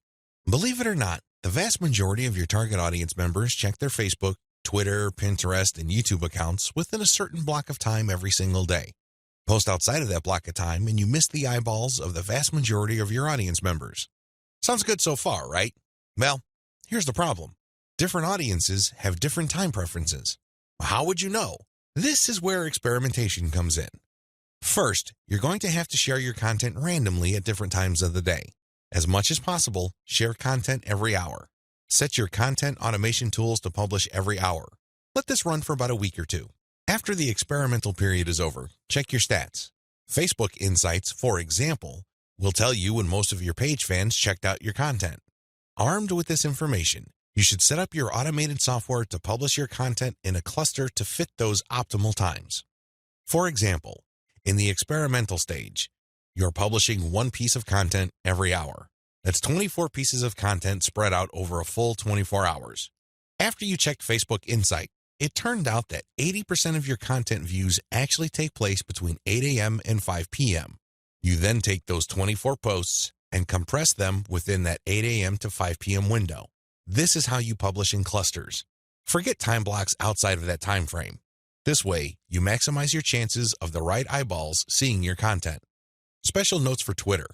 Believe it or not, the vast majority of your target audience members check their Facebook, Twitter, Pinterest, and YouTube accounts within a certain block of time every single day. Post outside of that block of time and you miss the eyeballs of the vast majority of your audience members. Sounds good so far, right? Well, here's the problem. Different audiences have different time preferences. How would you know? This is where experimentation comes in. First, you're going to have to share your content randomly at different times of the day. As much as possible, share content every hour. Set your content automation tools to publish every hour. Let this run for about a week or two. After the experimental period is over, check your stats. Facebook Insights, for example, will tell you when most of your page fans checked out your content. Armed with this information, you should set up your automated software to publish your content in a cluster to fit those optimal times. For example, in the experimental stage, you're publishing one piece of content every hour. That's 24 pieces of content spread out over a full 24 hours. After you checked Facebook Insight, it turned out that 80% of your content views actually take place between 8 a.m. and 5 p.m. You then take those 24 posts and compress them within that 8 a.m. to 5 p.m. window. This is how you publish in clusters. Forget time blocks outside of that time frame. This way, you maximize your chances of the right eyeballs seeing your content. Special notes for Twitter.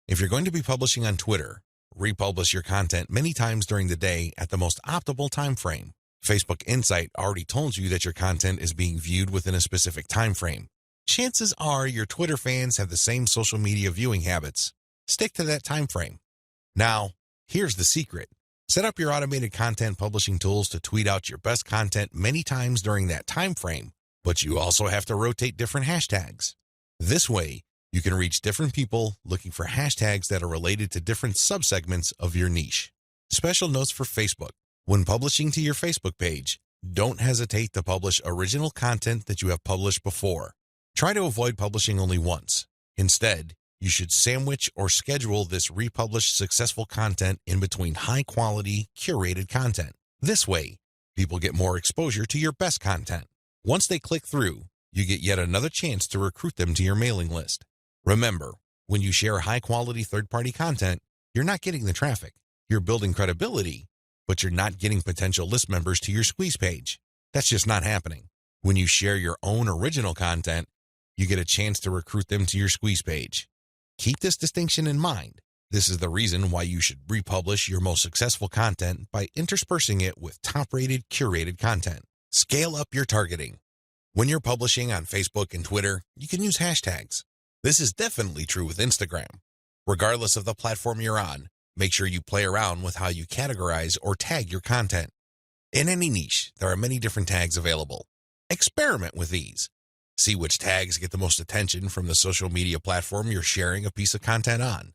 If you're going to be publishing on Twitter, republish your content many times during the day at the most optimal time frame. Facebook Insight already told you that your content is being viewed within a specific time frame. Chances are your Twitter fans have the same social media viewing habits. Stick to that time frame. Now, here's the secret. Set up your automated content publishing tools to tweet out your best content many times during that time frame, but you also have to rotate different hashtags. This way, you can reach different people looking for hashtags that are related to different subsegments of your niche. Special notes for Facebook. When publishing to your Facebook page, don't hesitate to publish original content that you have published before. Try to avoid publishing only once. Instead, you should sandwich or schedule this republished successful content in between high-quality, curated content. This way, people get more exposure to your best content. Once they click through, you get yet another chance to recruit them to your mailing list. Remember, when you share high-quality third-party content, you're not getting the traffic. You're building credibility, but you're not getting potential list members to your squeeze page. That's just not happening. When you share your own original content, you get a chance to recruit them to your squeeze page. Keep this distinction in mind. This is the reason why you should republish your most successful content by interspersing it with top-rated, curated content. Scale up your targeting. When you're publishing on Facebook and Twitter, you can use hashtags. This is definitely true with Instagram. Regardless of the platform you're on, make sure you play around with how you categorize or tag your content. In any niche, there are many different tags available. Experiment with these. See which tags get the most attention from the social media platform you're sharing a piece of content on.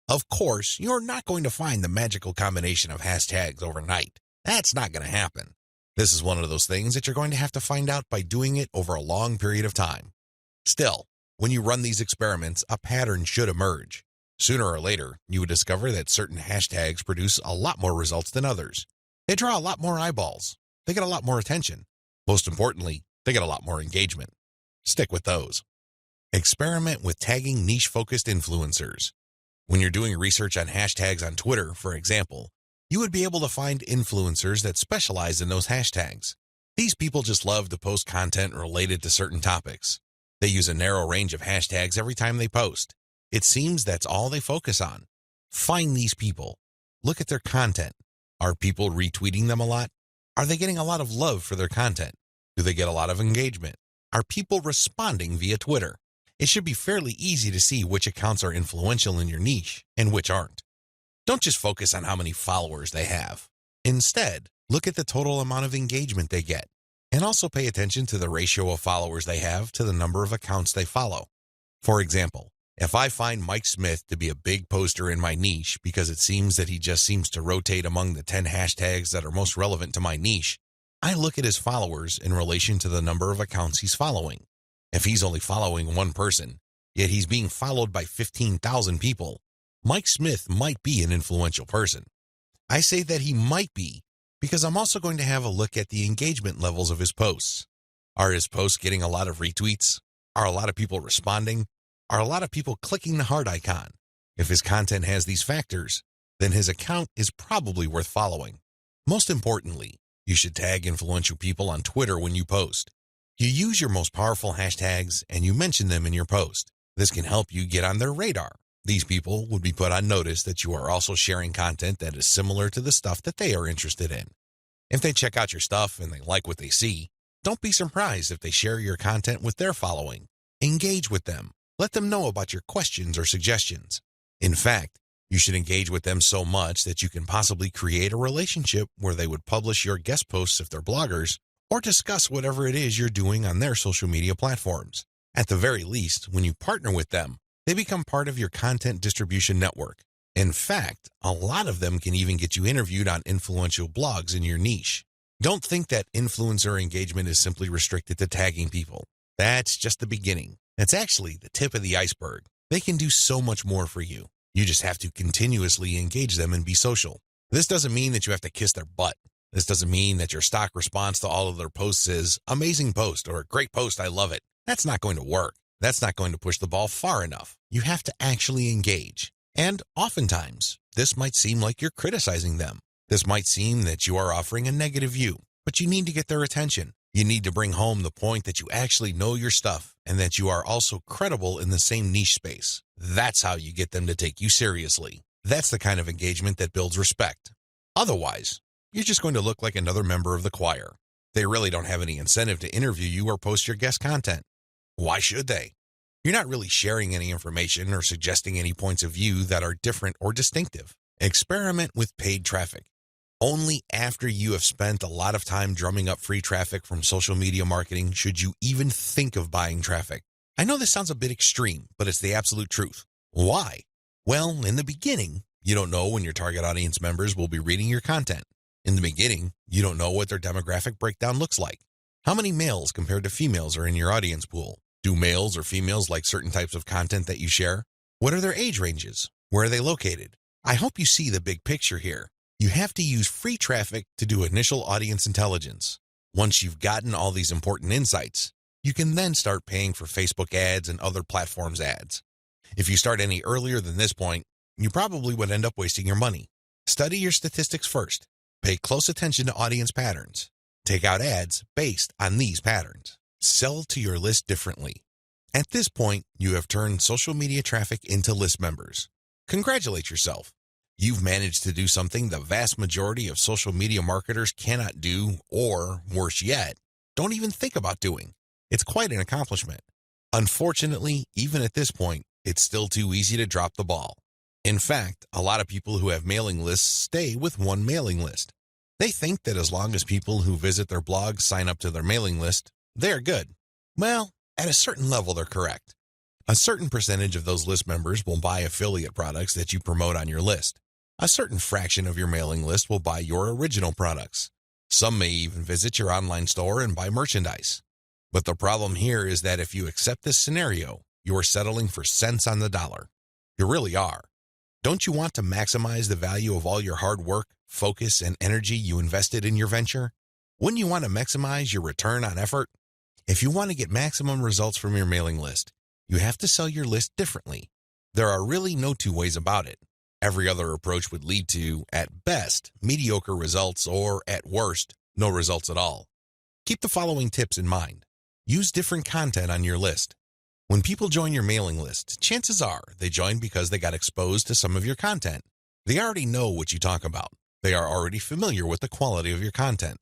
Of course, you're not going to find the magical combination of hashtags overnight. That's not going to happen. This is one of those things that you're going to have to find out by doing it over a long period of time. Still, when you run these experiments, a pattern should emerge. Sooner or later, you would discover that certain hashtags produce a lot more results than others. They draw a lot more eyeballs. They get a lot more attention. Most importantly, they get a lot more engagement. Stick with those. Experiment with tagging niche-focused influencers. When you're doing research on hashtags on Twitter, for example, you would be able to find influencers that specialize in those hashtags. These people just love to post content related to certain topics. They use a narrow range of hashtags every time they post. It seems that's all they focus on. Find these people. Look at their content. Are people retweeting them a lot? Are they getting a lot of love for their content? Do they get a lot of engagement? Are people responding via Twitter? It should be fairly easy to see which accounts are influential in your niche and which aren't. Don't just focus on how many followers they have. Instead, look at the total amount of engagement they get, and also pay attention to the ratio of followers they have to the number of accounts they follow. For example, if I find Mike Smith to be a big poster in my niche because it seems that he just seems to rotate among the 10 hashtags that are most relevant to my niche, I look at his followers in relation to the number of accounts he's following. If he's only following one person, yet he's being followed by 15,000 people, Mike Smith might be an influential person. I say that he might be because I'm also going to have a look at the engagement levels of his posts. Are his posts getting a lot of retweets? Are a lot of people responding? Are a lot of people clicking the heart icon? If his content has these factors, then his account is probably worth following. Most importantly, you should tag influential people on Twitter when you post. You use your most powerful hashtags and you mention them in your post. This can help you get on their radar. These people would be put on notice that you are also sharing content that is similar to the stuff that they are interested in. If they check out your stuff and they like what they see, don't be surprised if they share your content with their following. Engage with them. Let them know about your questions or suggestions. In fact, you should engage with them so much that you can possibly create a relationship where they would publish your guest posts if they're bloggers, or discuss whatever it is you're doing on their social media platforms. At the very least, when you partner with them, they become part of your content distribution network. In fact, a lot of them can even get you interviewed on influential blogs in your niche. Don't think that influencer engagement is simply restricted to tagging people. That's just the beginning. That's actually the tip of the iceberg. They can do so much more for you. You just have to continuously engage them and be social. This doesn't mean that you have to kiss their butt. This doesn't mean that your stock response to all of their posts is amazing post or great post, I love it. That's not going to work. That's not going to push the ball far enough. You have to actually engage. And oftentimes, this might seem like you're criticizing them. This might seem that you are offering a negative view, but you need to get their attention. You need to bring home the point that you actually know your stuff and that you are also credible in the same niche space. That's how you get them to take you seriously. That's the kind of engagement that builds respect. Otherwise, you're just going to look like another member of the choir. They really don't have any incentive to interview you or post your guest content. Why should they? You're not really sharing any information or suggesting any points of view that are different or distinctive. Experiment with paid traffic. Only after you have spent a lot of time drumming up free traffic from social media marketing should you even think of buying traffic. I know this sounds a bit extreme, but it's the absolute truth. Why? Well, in the beginning, you don't know when your target audience members will be reading your content. In the beginning, you don't know what their demographic breakdown looks like. How many males compared to females are in your audience pool? Do males or females like certain types of content that you share? What are their age ranges? Where are they located? I hope you see the big picture here. You have to use free traffic to do initial audience intelligence. Once you've gotten all these important insights, you can then start paying for Facebook ads and other platforms' ads. If you start any earlier than this point, you probably would end up wasting your money. Study your statistics first. Pay close attention to audience patterns. Take out ads based on these patterns. Sell to your list differently. At this point, you have turned social media traffic into list members. Congratulate yourself. You've managed to do something the vast majority of social media marketers cannot do, or, worse yet, don't even think about doing. It's quite an accomplishment. Unfortunately, even at this point, it's still too easy to drop the ball. In fact, a lot of people who have mailing lists stay with one mailing list. They think that as long as people who visit their blog sign up to their mailing list, they're good. Well, at a certain level, they're correct. A certain percentage of those list members will buy affiliate products that you promote on your list. A certain fraction of your mailing list will buy your original products. Some may even visit your online store and buy merchandise. But the problem here is that if you accept this scenario, you are settling for cents on the dollar. You really are. Don't you want to maximize the value of all your hard work, focus, and energy you invested in your venture? Wouldn't you want to maximize your return on effort? If you want to get maximum results from your mailing list, you have to sell your list differently. There are really no two ways about it. Every other approach would lead to, at best, mediocre results or, at worst, no results at all. Keep the following tips in mind. Use different content on your list. When people join your mailing list, chances are they join because they got exposed to some of your content. They already know what you talk about. They are already familiar with the quality of your content.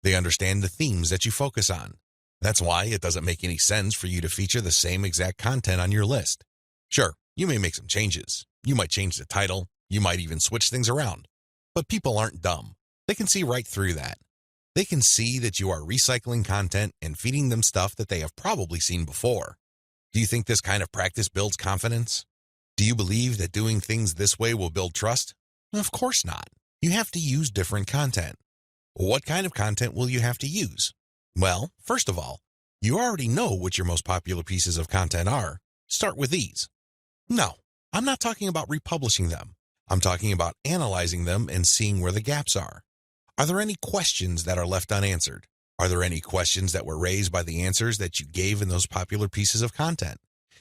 They understand the themes that you focus on. That's why it doesn't make any sense for you to feature the same exact content on your list. Sure, you may make some changes. You might change the title. You might even switch things around. But people aren't dumb. They can see right through that. They can see that you are recycling content and feeding them stuff that they have probably seen before. Do you think this kind of practice builds confidence? Do you believe that doing things this way will build trust? Of course not. You have to use different content. What kind of content will you have to use? Well, first of all, you already know what your most popular pieces of content are. Start with these. No, I'm not talking about republishing them. I'm talking about analyzing them and seeing where the gaps are. Are there any questions that are left unanswered? Are there any questions that were raised by the answers that you gave in those popular pieces of content?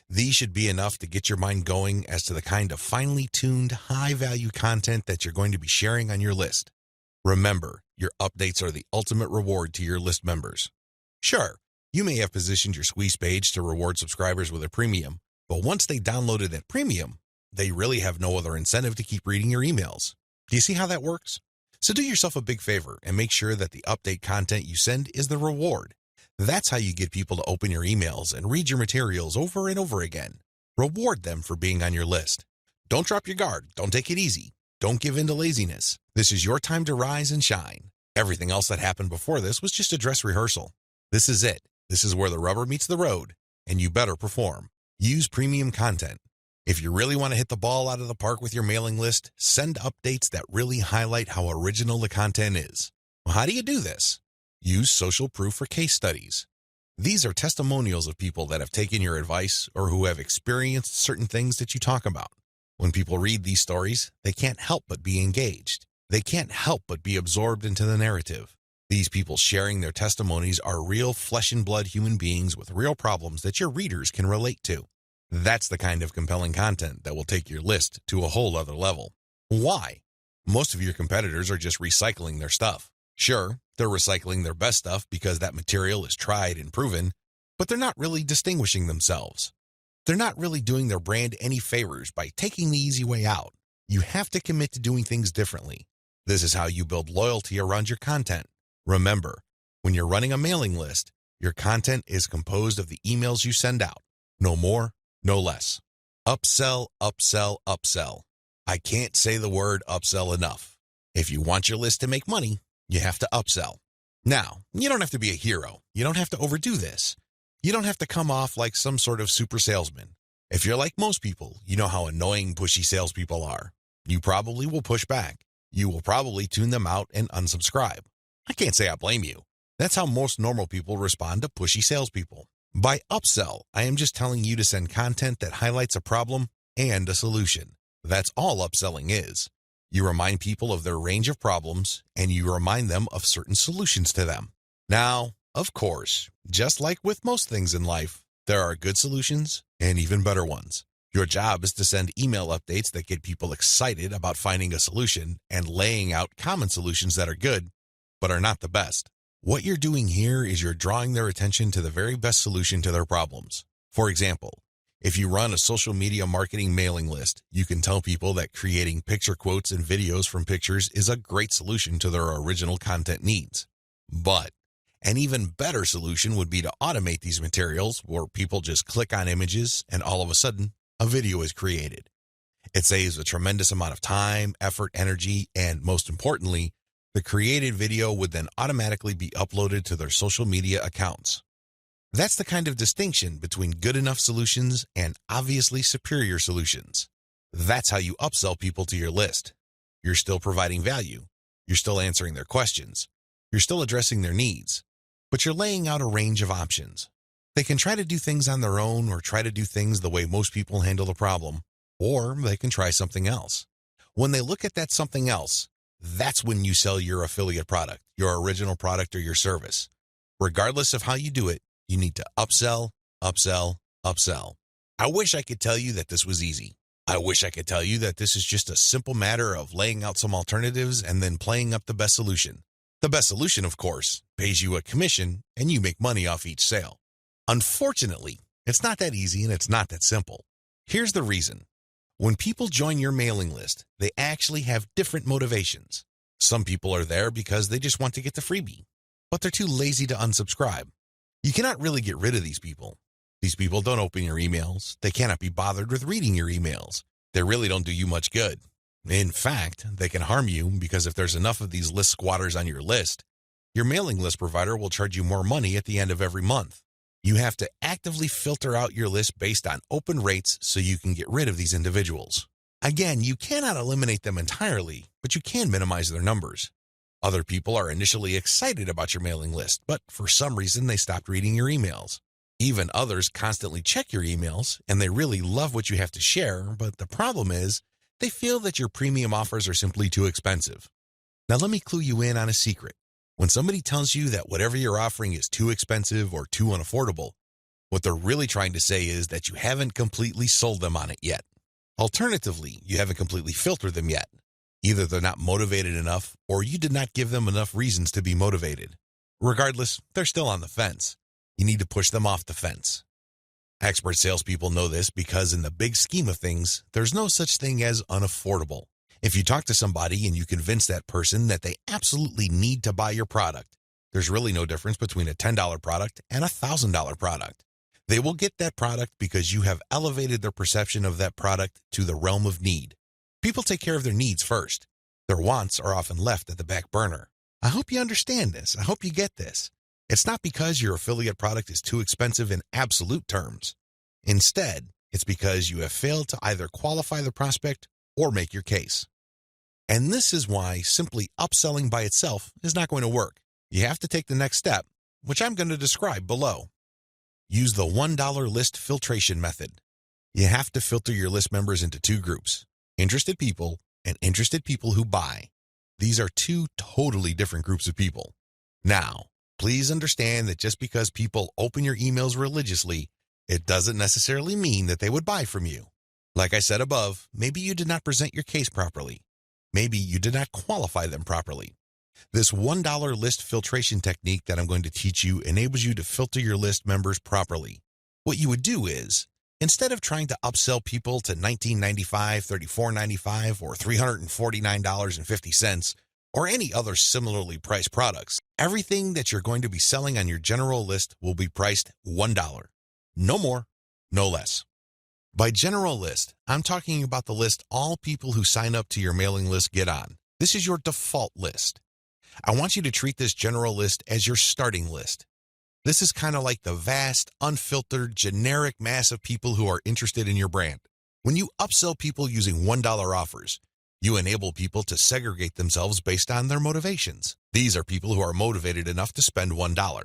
These should be enough to get your mind going as to the kind of finely tuned, high-value content that you're going to be sharing on your list. Remember, your updates are the ultimate reward to your list members. Sure, you may have positioned your squeeze page to reward subscribers with a premium, but once they downloaded that premium, they really have no other incentive to keep reading your emails. Do you see how that works? So do yourself a big favor and make sure that the update content you send is the reward. That's how you get people to open your emails and read your materials over and over again. Reward them for being on your list. Don't drop your guard. Don't take it easy. Don't give in to laziness. This is your time to rise and shine. Everything else that happened before this was just a dress rehearsal. This is it. This is where the rubber meets the road, and you better perform. Use premium content. If you really want to hit the ball out of the park with your mailing list, send updates that really highlight how original the content is. Well, how do you do this? Use social proof for case studies. These are testimonials of people that have taken your advice or who have experienced certain things that you talk about. When people read these stories, they can't help but be engaged. They can't help but be absorbed into the narrative. These people sharing their testimonies are real flesh and blood human beings with real problems that your readers can relate to. That's the kind of compelling content that will take your list to a whole other level. Why? Most of your competitors are just recycling their stuff. Sure, they're recycling their best stuff because that material is tried and proven, but they're not really distinguishing themselves. They're not really doing their brand any favors by taking the easy way out. You have to commit to doing things differently. This is how you build loyalty around your content. Remember, when you're running a mailing list, your content is composed of the emails you send out. No more, no less. Upsell, upsell, upsell. I can't say the word upsell enough. If you want your list to make money, you have to upsell. Now, you don't have to be a hero. You don't have to overdo this. You don't have to come off like some sort of super salesman. If you're like most people, you know how annoying, pushy salespeople are. You probably will push back. You will probably tune them out and unsubscribe. I can't say I blame you. That's how most normal people respond to pushy salespeople. By upsell, I am just telling you to send content that highlights a problem and a solution. That's all upselling is. You remind people of their range of problems, and you remind them of certain solutions to them. Now, of course, just like with most things in life, there are good solutions and even better ones. Your job is to send email updates that get people excited about finding a solution and laying out common solutions that are good, but are not the best. What you're doing here is you're drawing their attention to the very best solution to their problems. For example, if you run a social media marketing mailing list, you can tell people that creating picture quotes and videos from pictures is a great solution to their original content needs. But an even better solution would be to automate these materials where people just click on images and all of a sudden a video is created. It saves a tremendous amount of time, effort, energy, and most importantly, the created video would then automatically be uploaded to their social media accounts. That's the kind of distinction between good enough solutions and obviously superior solutions. That's how you upsell people to your list. You're still providing value. You're still answering their questions. You're still addressing their needs. But you're laying out a range of options. They can try to do things on their own or try to do things the way most people handle the problem, or they can try something else. When they look at that something else, that's when you sell your affiliate product, your original product, or your service. Regardless of how you do it, you need to upsell, upsell, upsell. I wish I could tell you that this was easy. I wish I could tell you that this is just a simple matter of laying out some alternatives and then playing up the best solution. The best solution, of course, pays you a commission and you make money off each sale. Unfortunately, it's not that easy and it's not that simple. Here's the reason. When people join your mailing list, they actually have different motivations. Some people are there because they just want to get the freebie, but they're too lazy to unsubscribe. You cannot really get rid of these people. These people don't open your emails. They cannot be bothered with reading your emails. They really don't do you much good. In fact, they can harm you because if there's enough of these list squatters on your list, your mailing list provider will charge you more money at the end of every month. You have to actively filter out your list based on open rates so you can get rid of these individuals. Again, you cannot eliminate them entirely, but you can minimize their numbers. Other people are initially excited about your mailing list, but for some reason they stopped reading your emails. Even others constantly check your emails, and they really love what you have to share, but the problem is they feel that your premium offers are simply too expensive. Now let me clue you in on a secret. When somebody tells you that whatever you're offering is too expensive or too unaffordable, what they're really trying to say is that you haven't completely sold them on it yet. Alternatively, you haven't completely filtered them yet. Either they're not motivated enough or you did not give them enough reasons to be motivated. Regardless, they're still on the fence. You need to push them off the fence. Expert salespeople know this because in the big scheme of things, there's no such thing as unaffordable. If you talk to somebody and you convince that person that they absolutely need to buy your product, there's really no difference between a $10 product and a $1,000 product. They will get that product because you have elevated their perception of that product to the realm of need. People take care of their needs first. Their wants are often left at the back burner. I hope you understand this. I hope you get this. It's not because your affiliate product is too expensive in absolute terms. Instead, it's because you have failed to either qualify the prospect or make your case. And this is why simply upselling by itself is not going to work. You have to take the next step, which I'm going to describe below. Use the $1 list filtration method. You have to filter your list members into two groups, interested people and interested people who buy. These are two totally different groups of people. Now, please understand that just because people open your emails religiously, it doesn't necessarily mean that they would buy from you. Like I said above, maybe you did not present your case properly. Maybe you did not qualify them properly. This $1 list filtration technique that I'm going to teach you enables you to filter your list members properly. What you would do is, instead of trying to upsell people to $19.95, $34.95, or $349.50, or any other similarly priced products, everything that you're going to be selling on your general list will be priced $1. No more, no less. By general list, I'm talking about the list all people who sign up to your mailing list get on. This is your default list. I want you to treat this general list as your starting list. This is kind of like the vast, unfiltered, generic mass of people who are interested in your brand. When you upsell people using $1 offers, you enable people to segregate themselves based on their motivations. These are people who are motivated enough to spend $1.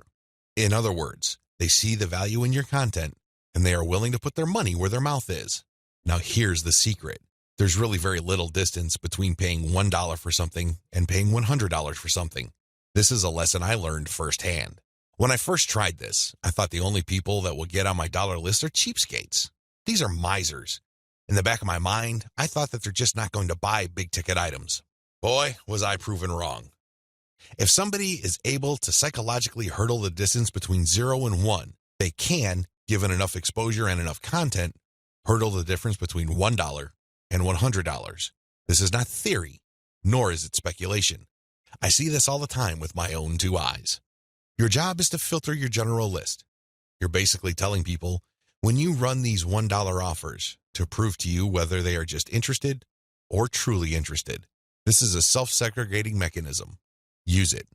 In other words, they see the value in your content, and they are willing to put their money where their mouth is. Now here's the secret. There's really very little distance between paying $1 for something and paying $100 for something. This is a lesson I learned firsthand. When I first tried this, I thought the only people that will get on my dollar list are cheapskates. These are misers. In the back of my mind, I thought that they're just not going to buy big-ticket items. Boy, was I proven wrong. If somebody is able to psychologically hurdle the distance between 0 and 1, they can, given enough exposure and enough content, hurdle the difference between $1 and $100. This is not theory, nor is it speculation. I see this all the time with my own two eyes. Your job is to filter your general list. You're basically telling people, when you run these $1 offers, to prove to you whether they are just interested or truly interested. This is a self-segregating mechanism. Use it.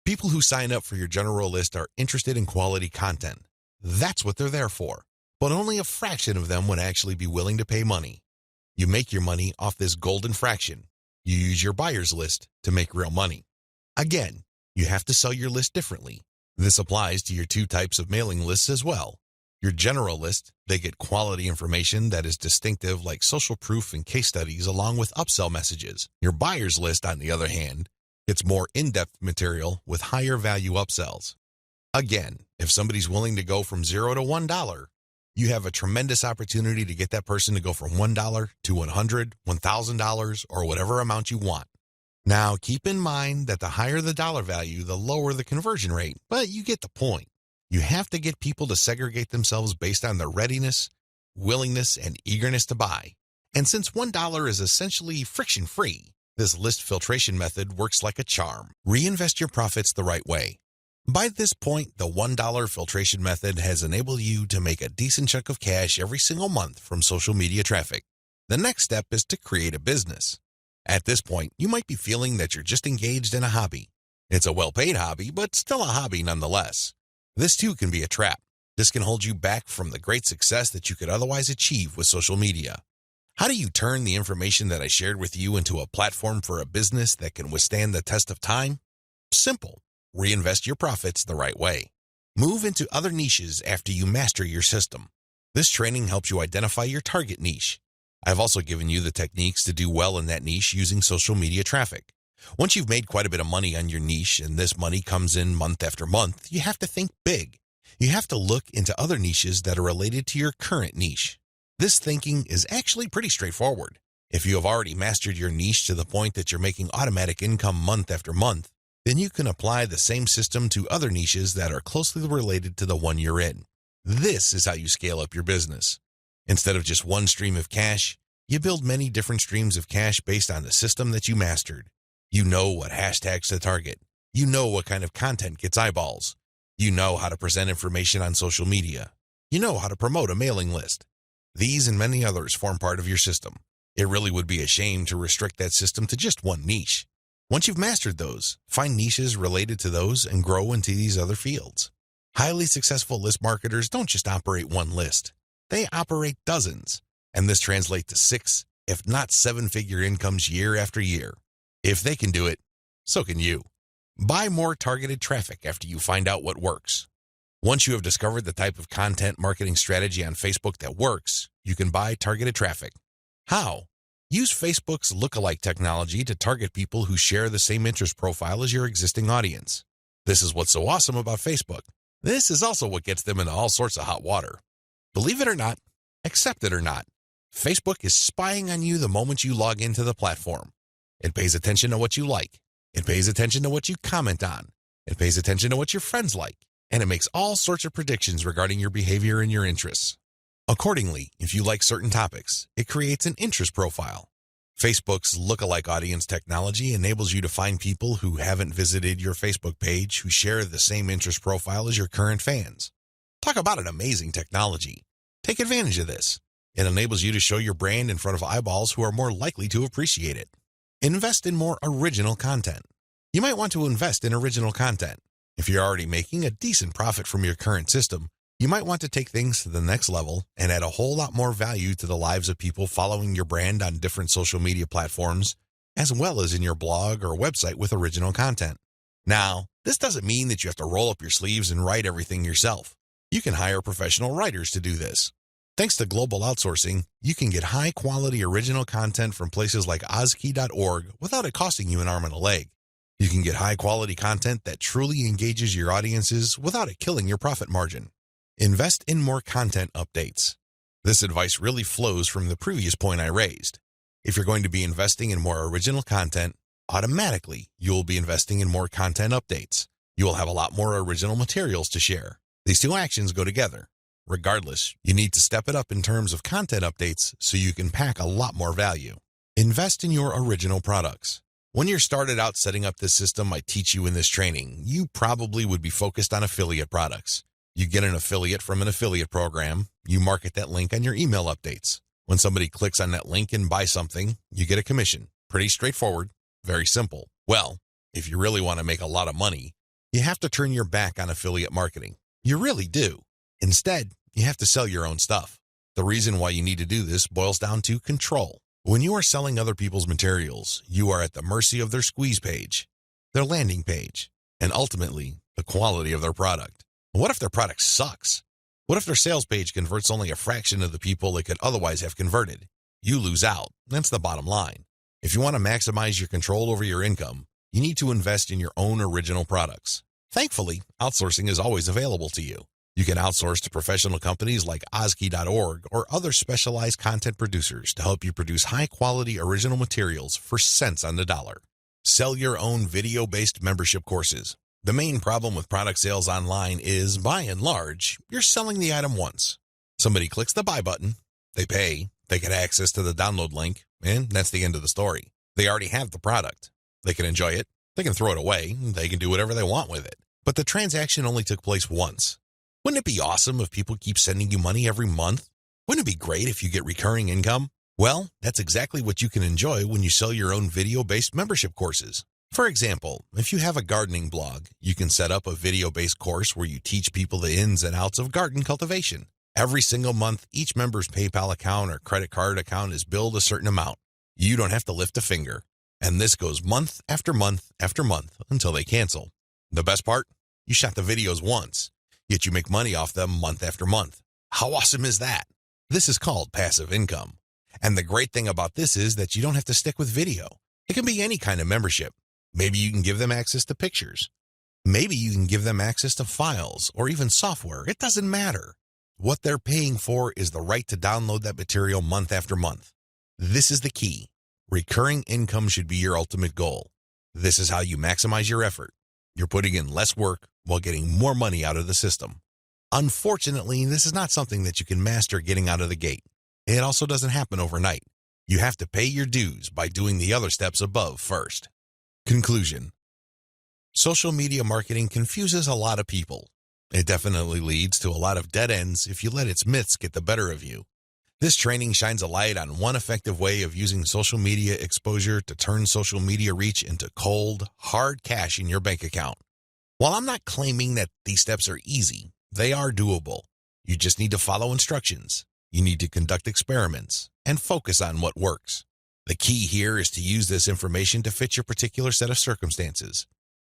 People who sign up for your general list are interested in quality content. That's what they're there for. But only a fraction of them would actually be willing to pay money. You make your money off this golden fraction. You use your buyer's list to make real money. Again, you have to sell your list differently. This applies to your two types of mailing lists as well. Your general list, they get quality information that is distinctive like social proof and case studies along with upsell messages. Your buyer's list, on the other hand, gets more in-depth material with higher value upsells. Again, if somebody's willing to go from 0 to $1, you have a tremendous opportunity to get that person to go from $1 to $100, $1,000, or whatever amount you want. Now, keep in mind that the higher the dollar value, the lower the conversion rate, but you get the point. You have to get people to segregate themselves based on their readiness, willingness, and eagerness to buy. And since $1 is essentially friction-free, this list filtration method works like a charm. Reinvest your profits the right way. By this point, the $1 filtration method has enabled you to make a decent chunk of cash every single month from social media traffic. The next step is to create a business. At this point, you might be feeling that you're just engaged in a hobby. It's a well-paid hobby, but still a hobby nonetheless. This too can be a trap. This can hold you back from the great success that you could otherwise achieve with social media. How do you turn the information that I shared with you into a platform for a business that can withstand the test of time? Simple. Reinvest your profits the right way. Move into other niches after you master your system. This training helps you identify your target niche. I've also given you the techniques to do well in that niche using social media traffic. Once you've made quite a bit of money on your niche and this money comes in month after month, you have to think big. You have to look into other niches that are related to your current niche. This thinking is actually pretty straightforward. If you have already mastered your niche to the point that you're making automatic income month after month, then you can apply the same system to other niches that are closely related to the one you're in. This is how you scale up your business. Instead of just one stream of cash, you build many different streams of cash based on the system that you mastered. You know what hashtags to target. You know what kind of content gets eyeballs. You know how to present information on social media. You know how to promote a mailing list. These and many others form part of your system. It really would be a shame to restrict that system to just one niche. Once you've mastered those, find niches related to those and grow into these other fields. Highly successful list marketers don't just operate one list. They operate dozens, and this translates to 6, if not 7-figure incomes year after year. If they can do it, so can you. Buy more targeted traffic after you find out what works. Once you have discovered the type of content marketing strategy on Facebook that works, you can buy targeted traffic. How? Use Facebook's lookalike technology to target people who share the same interest profile as your existing audience. This is what's so awesome about Facebook. This is also what gets them into all sorts of hot water. Believe it or not, accept it or not, Facebook is spying on you the moment you log into the platform. It pays attention to what you like. It pays attention to what you comment on. It pays attention to what your friends like. And it makes all sorts of predictions regarding your behavior and your interests. Accordingly, if you like certain topics, it creates an interest profile. Facebook's lookalike audience technology enables you to find people who haven't visited your Facebook page who share the same interest profile as your current fans. Talk about an amazing technology. Take advantage of this. It enables you to show your brand in front of eyeballs who are more likely to appreciate it. Invest in more original content. You might want to invest in original content. If you're already making a decent profit from your current system, you might want to take things to the next level and add a whole lot more value to the lives of people following your brand on different social media platforms, as well as in your blog or website with original content. Now, this doesn't mean that you have to roll up your sleeves and write everything yourself. You can hire professional writers to do this. Thanks to global outsourcing, you can get high-quality original content from places like Ozkey.org without it costing you an arm and a leg. You can get high-quality content that truly engages your audiences without it killing your profit margin. Invest in more content updates. This advice really flows from the previous point I raised. If you're going to be investing in more original content, Automatically, you'll be investing in more content updates. You will have a lot more original materials to share. These two actions go together. Regardless, you need to step it up in terms of content updates so you can pack a lot more value. Invest in your original products. When you're started out setting up this system I teach you in this training, you probably would be focused on affiliate products. You get an affiliate from an affiliate program, you market that link on your email updates. When somebody clicks on that link and buys something, you get a commission. Pretty straightforward, very simple. Well, if you really want to make a lot of money, you have to turn your back on affiliate marketing. You really do. Instead, you have to sell your own stuff. The reason why you need to do this boils down to control. When you are selling other people's materials, you are at the mercy of their squeeze page, their landing page, and ultimately, the quality of their product. What if their product sucks? What if their sales page converts only a fraction of the people it could otherwise have converted? You lose out. That's the bottom line. If you want to maximize your control over your income, you need to invest in your own original products. Thankfully, outsourcing is always available to you. You can outsource to professional companies like Ozkey.org or other specialized content producers to help you produce high-quality original materials for cents on the dollar. Sell your own video-based membership courses. The main problem with product sales online is, by and large, you're selling the item once. Somebody clicks the buy button, they pay, they get access to the download link, and that's the end of the story. They already have the product. They can enjoy it, they can throw it away, they can do whatever they want with it. But the transaction only took place once. Wouldn't it be awesome if people keep sending you money every month? Wouldn't it be great if you get recurring income? Well, that's exactly what you can enjoy when you sell your own video-based membership courses. For example, if you have a gardening blog, you can set up a video-based course where you teach people the ins and outs of garden cultivation. Every single month, each member's PayPal account or credit card account is billed a certain amount. You don't have to lift a finger. And this goes month after month after month until they cancel. The best part? You shot the videos once, yet you make money off them month after month. How awesome is that? This is called passive income. And the great thing about this is that you don't have to stick with video. It can be any kind of membership. Maybe you can give them access to pictures. Maybe you can give them access to files or even software. It doesn't matter. What they're paying for is the right to download that material month after month. This is the key. Recurring income should be your ultimate goal. This is how you maximize your effort. You're putting in less work while getting more money out of the system. Unfortunately, this is not something that you can master getting out of the gate. It also doesn't happen overnight. You have to pay your dues by doing the other steps above first. Conclusion. Social media marketing confuses a lot of people. It definitely leads to a lot of dead ends if you let its myths get the better of you. This training shines a light on one effective way of using social media exposure to turn social media reach into cold, hard cash in your bank account. While I'm not claiming that these steps are easy, they are doable. You just need to follow instructions. You need to conduct experiments and focus on what works. The key here is to use this information to fit your particular set of circumstances,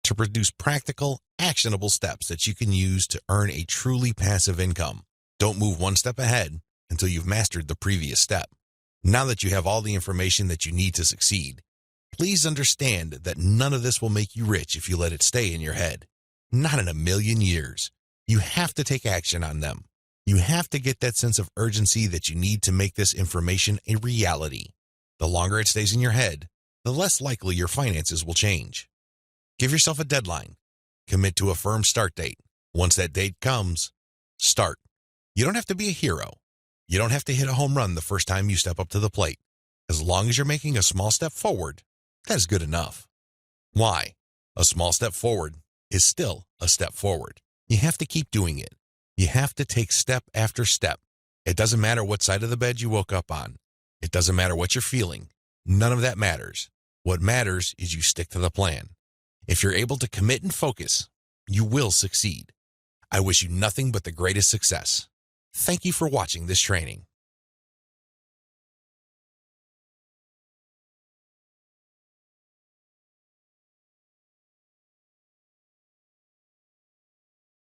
to produce practical, actionable steps that you can use to earn a truly passive income. Don't move one step ahead until you've mastered the previous step. Now that you have all the information that you need to succeed, please understand that none of this will make you rich if you let it stay in your head. Not in a million years. You have to take action on them. You have to get that sense of urgency that you need to make this information a reality. The longer it stays in your head, the less likely your finances will change. Give yourself a deadline. Commit to a firm start date. Once that date comes, start. You don't have to be a hero. You don't have to hit a home run the first time you step up to the plate. As long as you're making a small step forward, that is good enough. Why? A small step forward is still a step forward. You have to keep doing it. You have to take step after step. It doesn't matter what side of the bed you woke up on. It doesn't matter what you're feeling. None of that matters. What matters is you stick to the plan. If you're able to commit and focus, you will succeed. I wish you nothing but the greatest success. Thank you for watching this training.